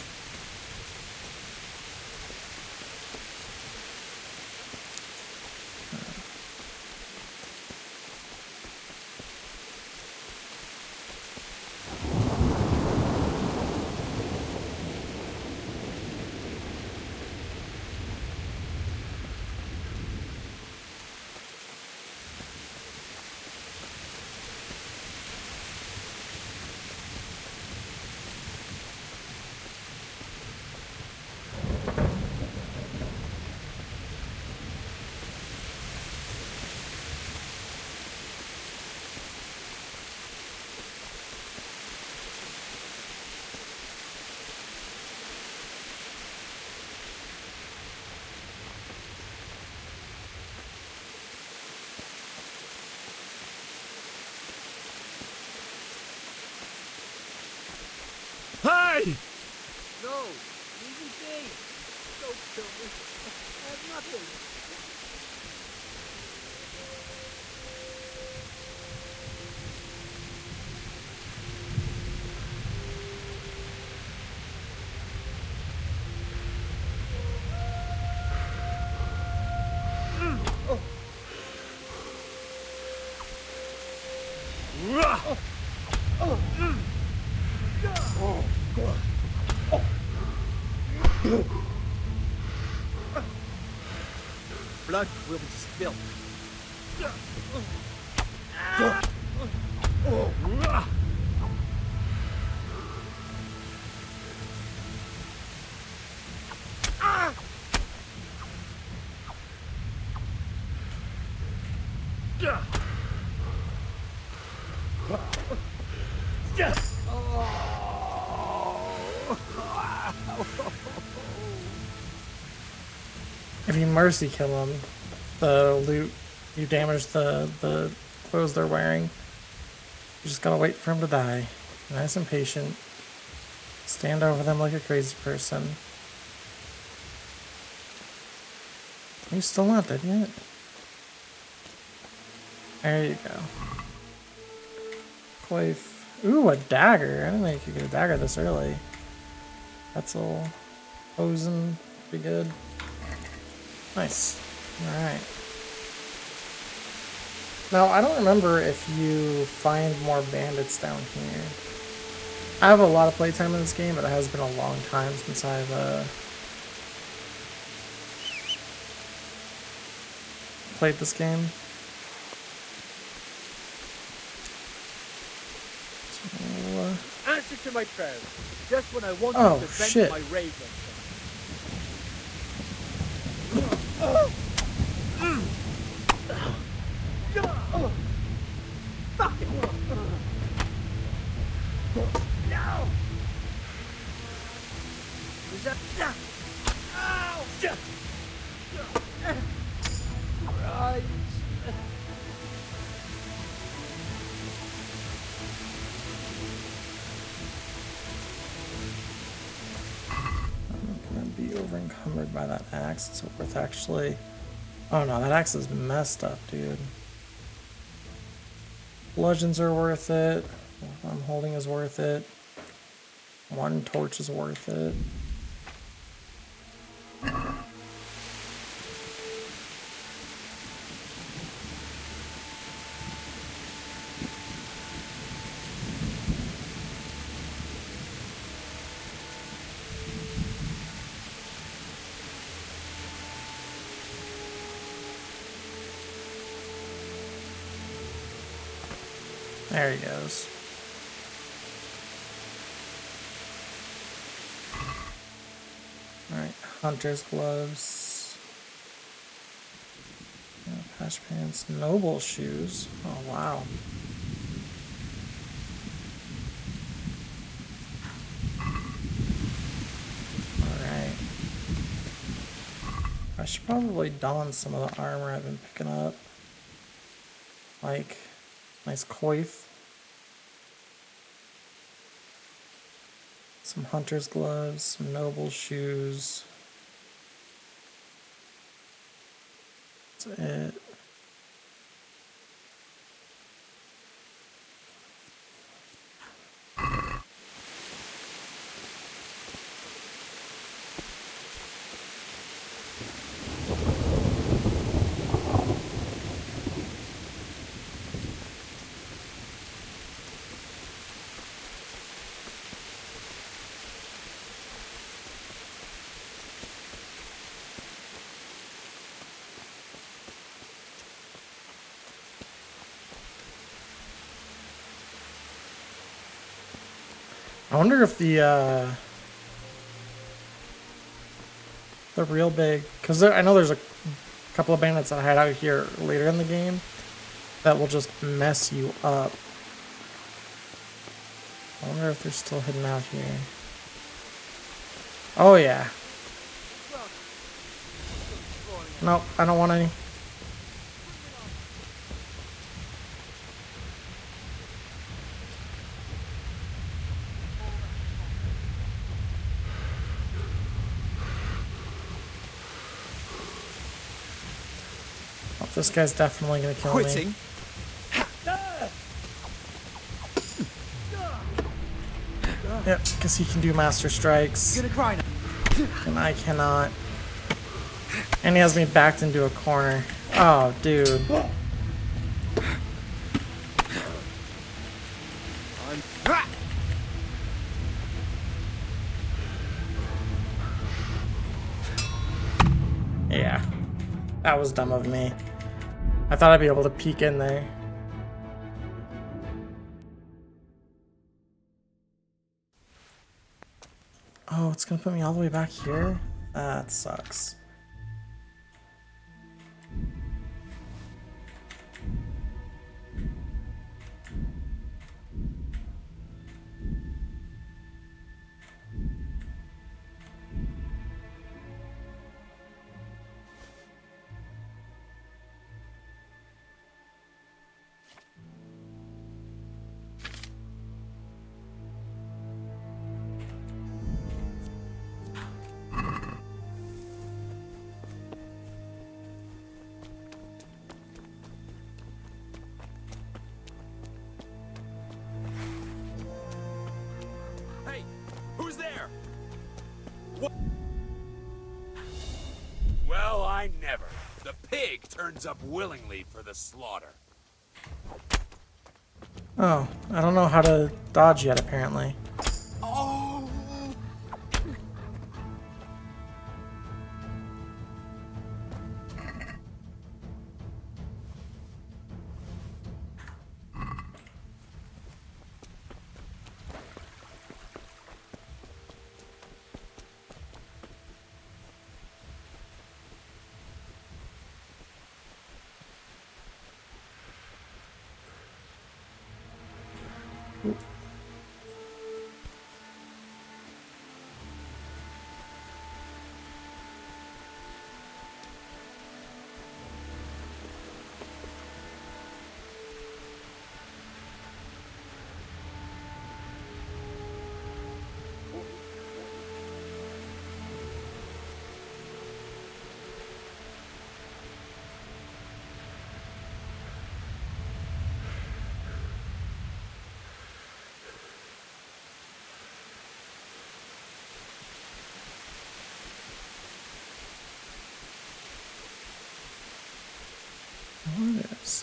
Hey! No, leave me be. Don't kill me. I have nothing. Blood will be spilled. If you mercy kill them, the loot, you damage the clothes they're wearing. You just gotta wait for them to die. Nice and patient. Stand over them like a crazy person. Are you still not dead yet? There you go. Coif. Ooh, a dagger. I didn't think you could get a dagger this early. That's all posing pretty good. Nice. Alright. Now, I don't remember if you find more bandits down here. I have a lot of playtime in this game, but it has been a long time since I've played this game. So, Answer to my prayers. Just when I want Oh, to vent shit. my rage. Fuck it. No. Is that? Ow! encumbered by that axe. Is it worth actually... Oh no, that axe is messed up, dude. Bludgeons are worth it. What I'm holding is worth it. One torch is worth it. There he goes. Alright, hunter's gloves. Patch pants, noble shoes. Oh wow. Alright. I should probably don some of the armor I've been picking up. Like, nice coif. Some hunter's gloves, some noble shoes. That's it. I wonder if the real big, because I know there's a couple of bandits that hide out here later in the game that will just mess you up. I wonder if they're still hidden out here. Oh yeah. Nope, I don't want any. This guy's definitely gonna kill me. Yep, because he can do master strikes. And I cannot. And he has me backed into a corner. Oh, dude. Yeah. That was dumb of me. I thought I'd be able to peek in there. Oh, it's gonna put me all the way back here? That sucks. Who's there? What? Well, I never. The pig turns up willingly for the slaughter. Oh, I don't know how to dodge yet, apparently. Oh!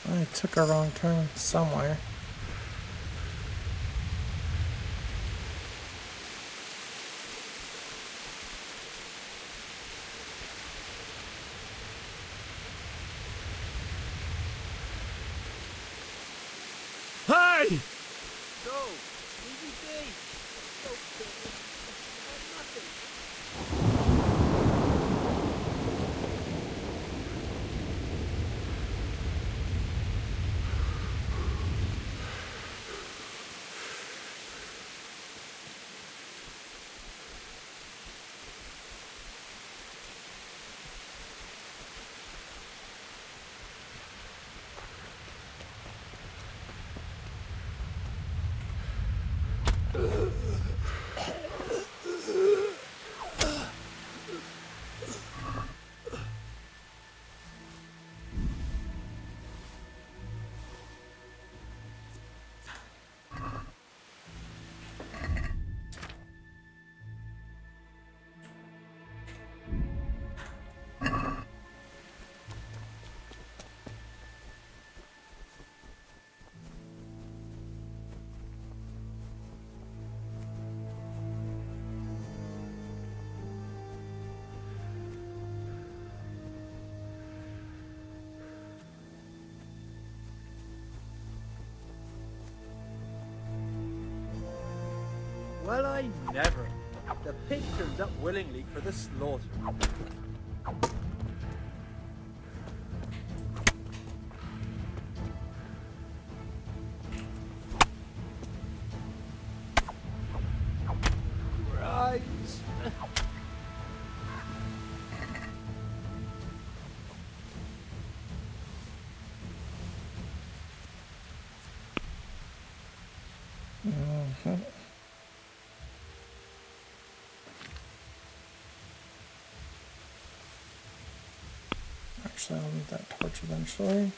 So I took a wrong turn somewhere. Hey! Go! Easy day! Go, kid. Nothing. Well, I never. The pig turns up willingly for the slaughter. Right. Mhm. Actually, I'll need that torch eventually.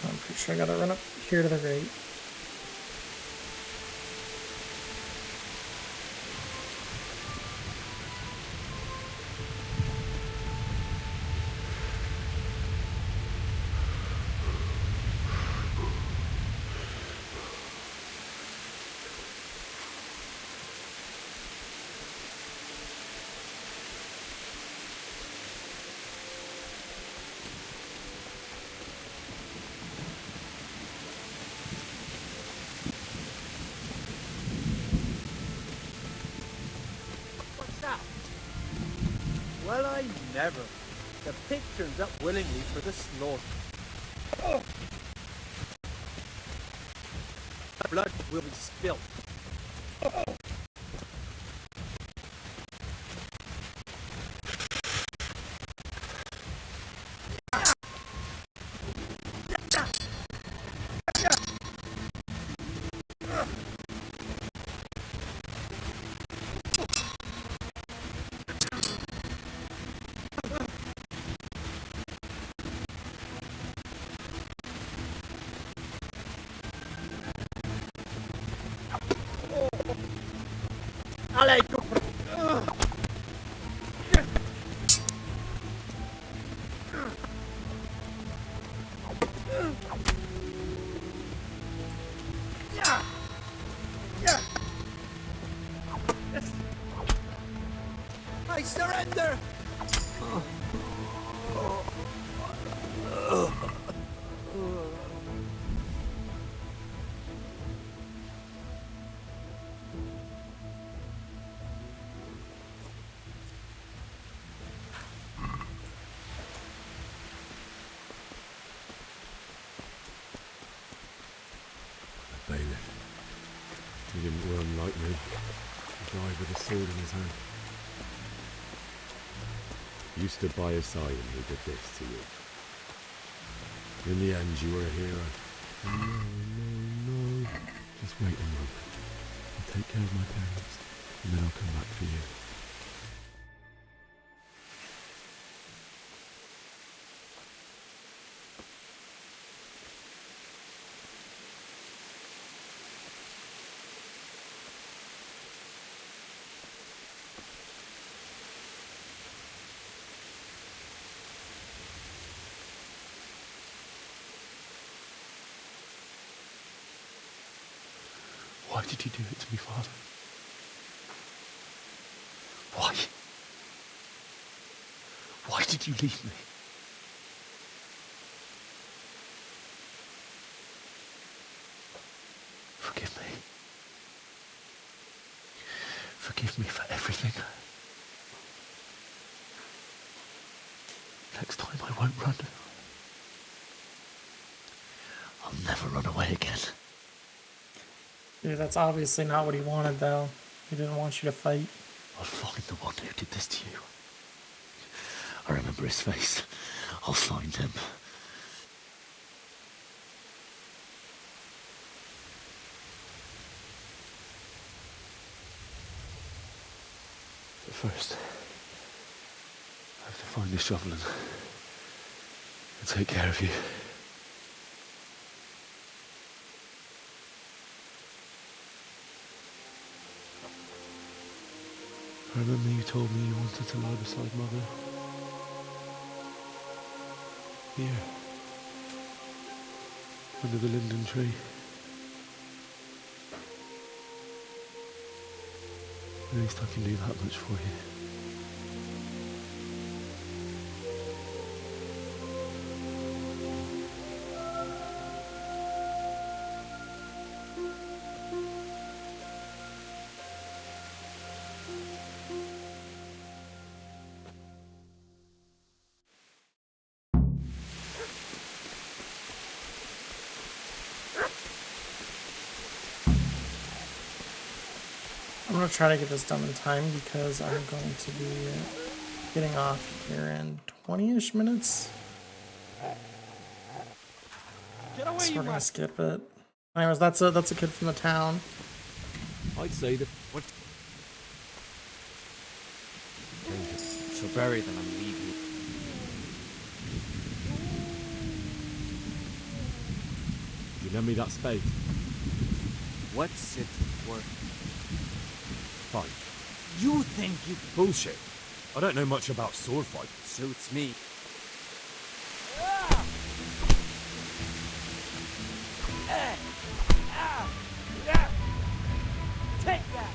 I'm pretty sure I gotta run up here to the right. What's that? Well, I never. The pig turns up willingly for the slaughter. Blood will be spilled. I surrender! The bailiff. He didn't run like me. He died with a sword in his hand. You stood by his side and he did this to you. In the end, you were a hero. No. Just wait a moment. I'll take care of my parents, and then I'll come back for you. Why did you do it to me, Father? Why? Why did you leave me? Forgive me. Forgive me for everything. Next time I won't run. I'll never run away again. Dude, that's obviously not what he wanted, though. He didn't want you to fight. I'll find the one who did this to you. I remember his face. I'll find him. But first, I have to find this shovel and take care of you. I remember you told me you wanted to lie beside Mother. Here. Under the linden tree. At least I can do that much for you. I'm going to try to get this done in time because I'm going to be getting off here in 20-ish minutes. Get away, So you we're going to rat. skip it. Anyways, that's a kid from the town. I'd say that... What? So bury them and leave you. You lend me that spade? What's it worth? Fine. You think you... Bullshit. I don't know much about sword fight. Suits me. Take that!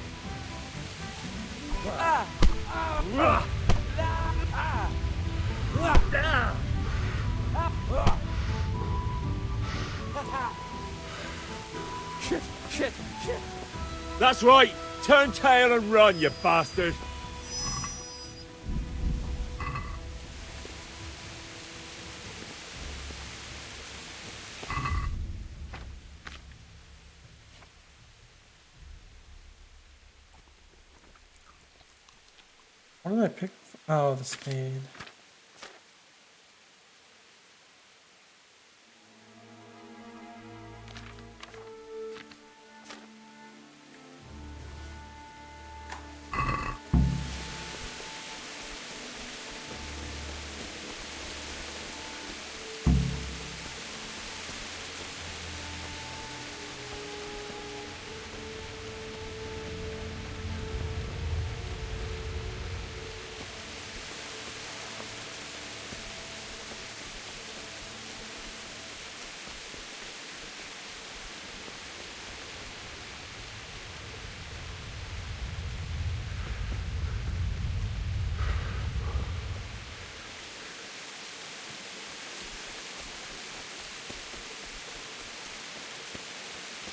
Shit, shit, shit. That's right. Turn tail and run, you bastard. What did I pick? Oh, the spade.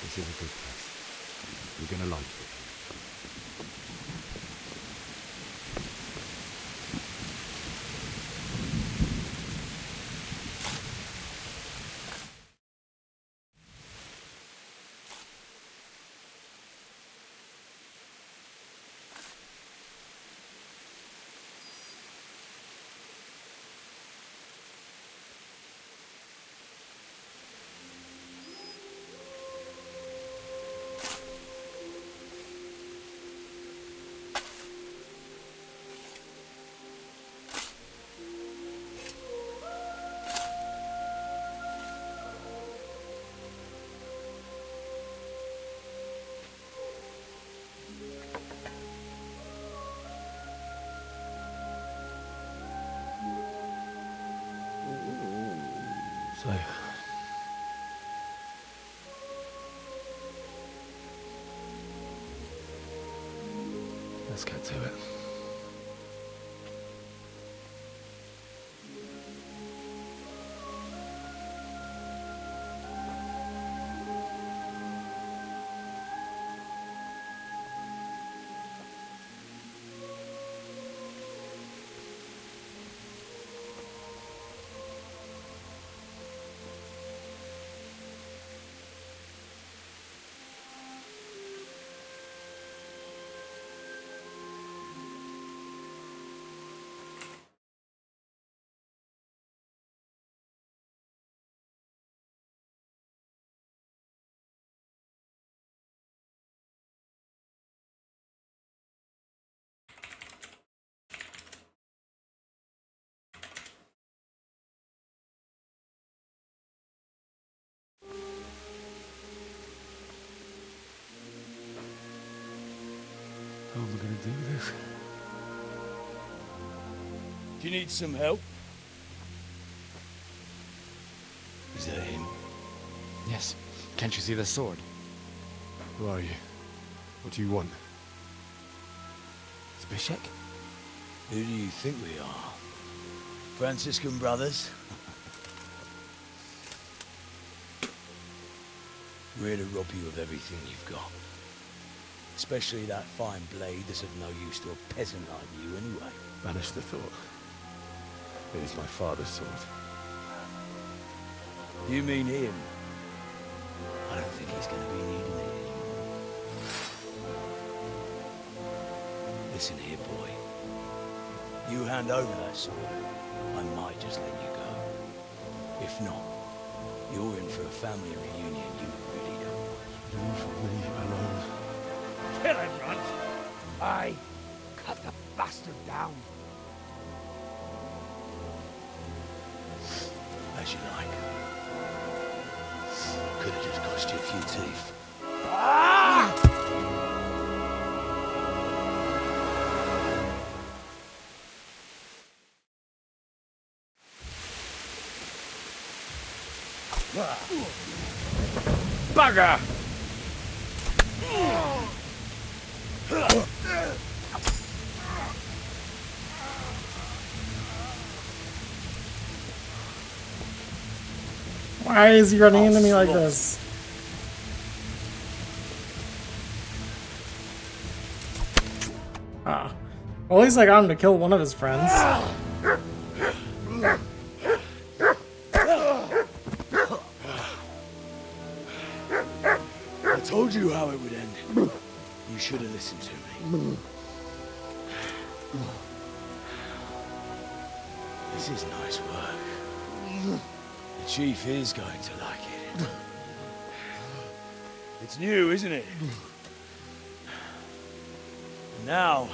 This is a good place. You're gonna like it. Let's get to it. How am I going to do this? Do you need some help? Is that him? Yes. Can't you see the sword? Who are you? What do you want? Zbyszek? Who do you think we are? Franciscan brothers? We're here to rob you of everything you've got. Especially that fine blade that's of no use to a peasant like you anyway. Banish the thought. It is my father's sword. You mean him? I don't think he's going to be needing it anymore. Listen here, boy. You hand over that sword, I might just let you go. If not, you're in for a family reunion you really don't want. Leave me alone. Kill him, Runt! Aye, cut the bastard down. As you like. Could have just cost you a few teeth. Bugger! Why is he running into me like this? Ah. Well, at least I got him to kill one of his friends. I told you how it would end. You should have listened to me. This is nice work. The chief is going to like it. It's new, isn't it? Now,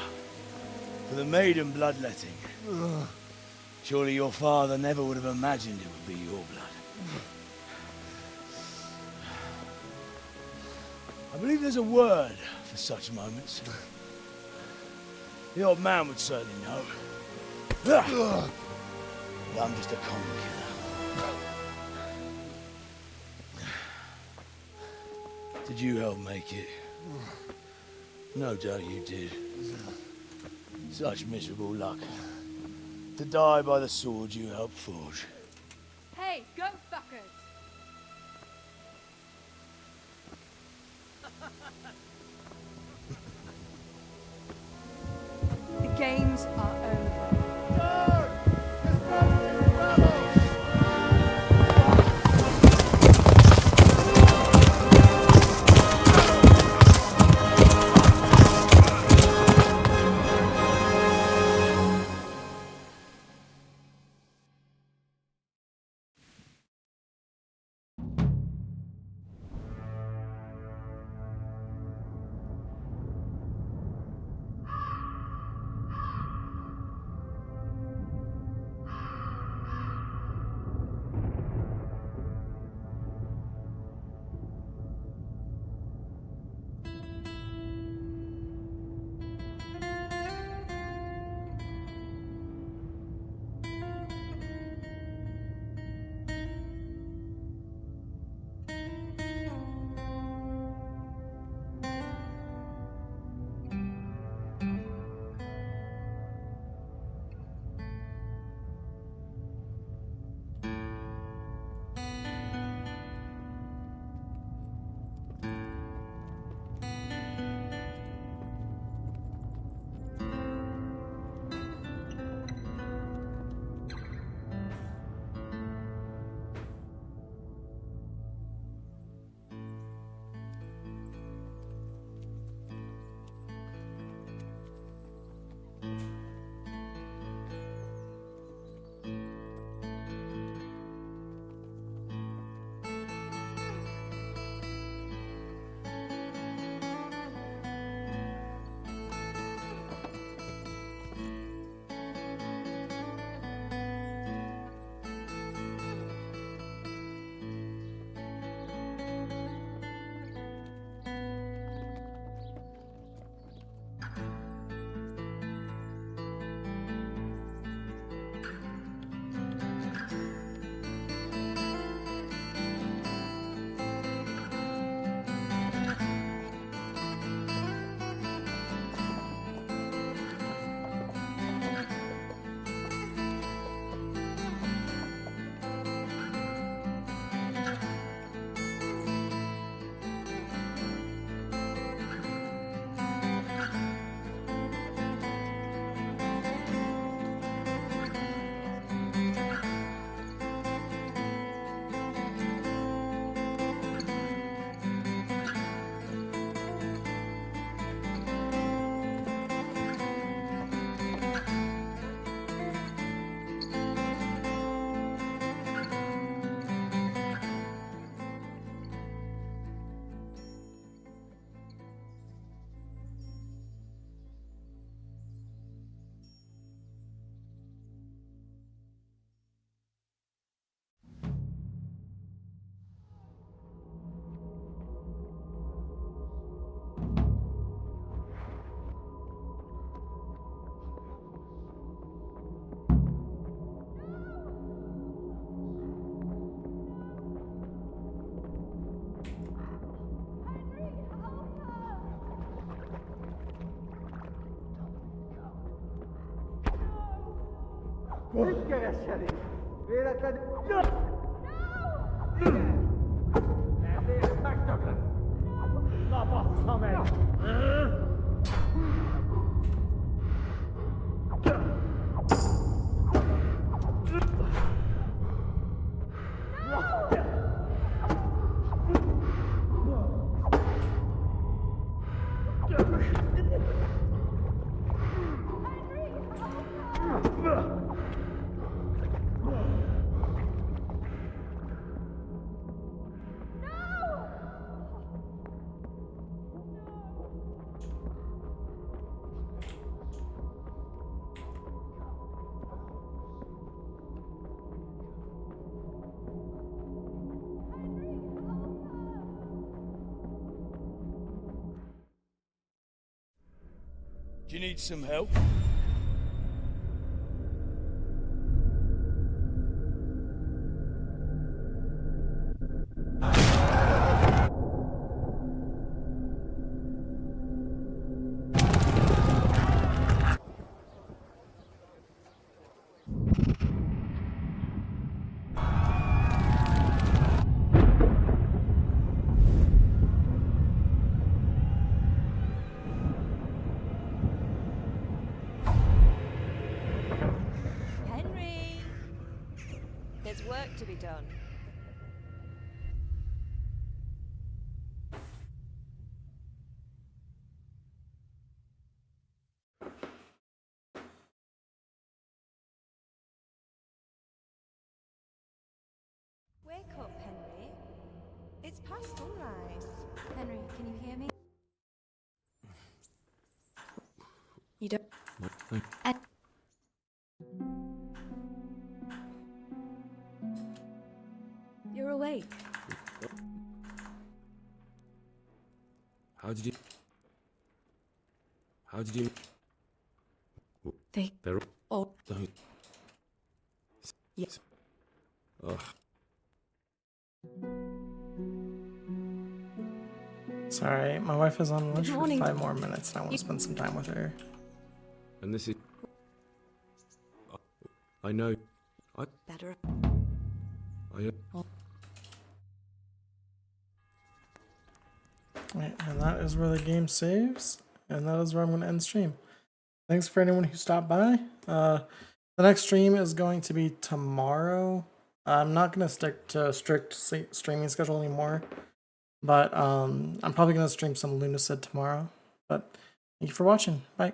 for the maiden bloodletting. Surely your father never would have imagined it would be your blood. I believe there's a word for such moments. The old man would certainly know. But I'm just a common killer. Did you help make it? No doubt you did. Such miserable luck. To die by the sword you helped forge. Hey, go fuckers! The games are اجري يا شريف غيرك لا مكتبك لا بصمت Do you need some help? Henry! There's work to be done. Wake up, Henry. It's past sunrise. Henry, can you hear me? You don't... And you're awake. How did you... They're all... Don't... Yes. Ugh. Sorry, my wife is on lunch Good for morning. 5 more minutes and I want to spend some time with her. And this is... I know... Better. Right, and that is where the game saves, and that is where I'm going to end stream. Thanks for anyone who stopped by. The next stream is going to be tomorrow. I'm not going to stick to a strict streaming schedule anymore, but I'm probably going to stream some Lunacid tomorrow. But thank you for watching. Bye.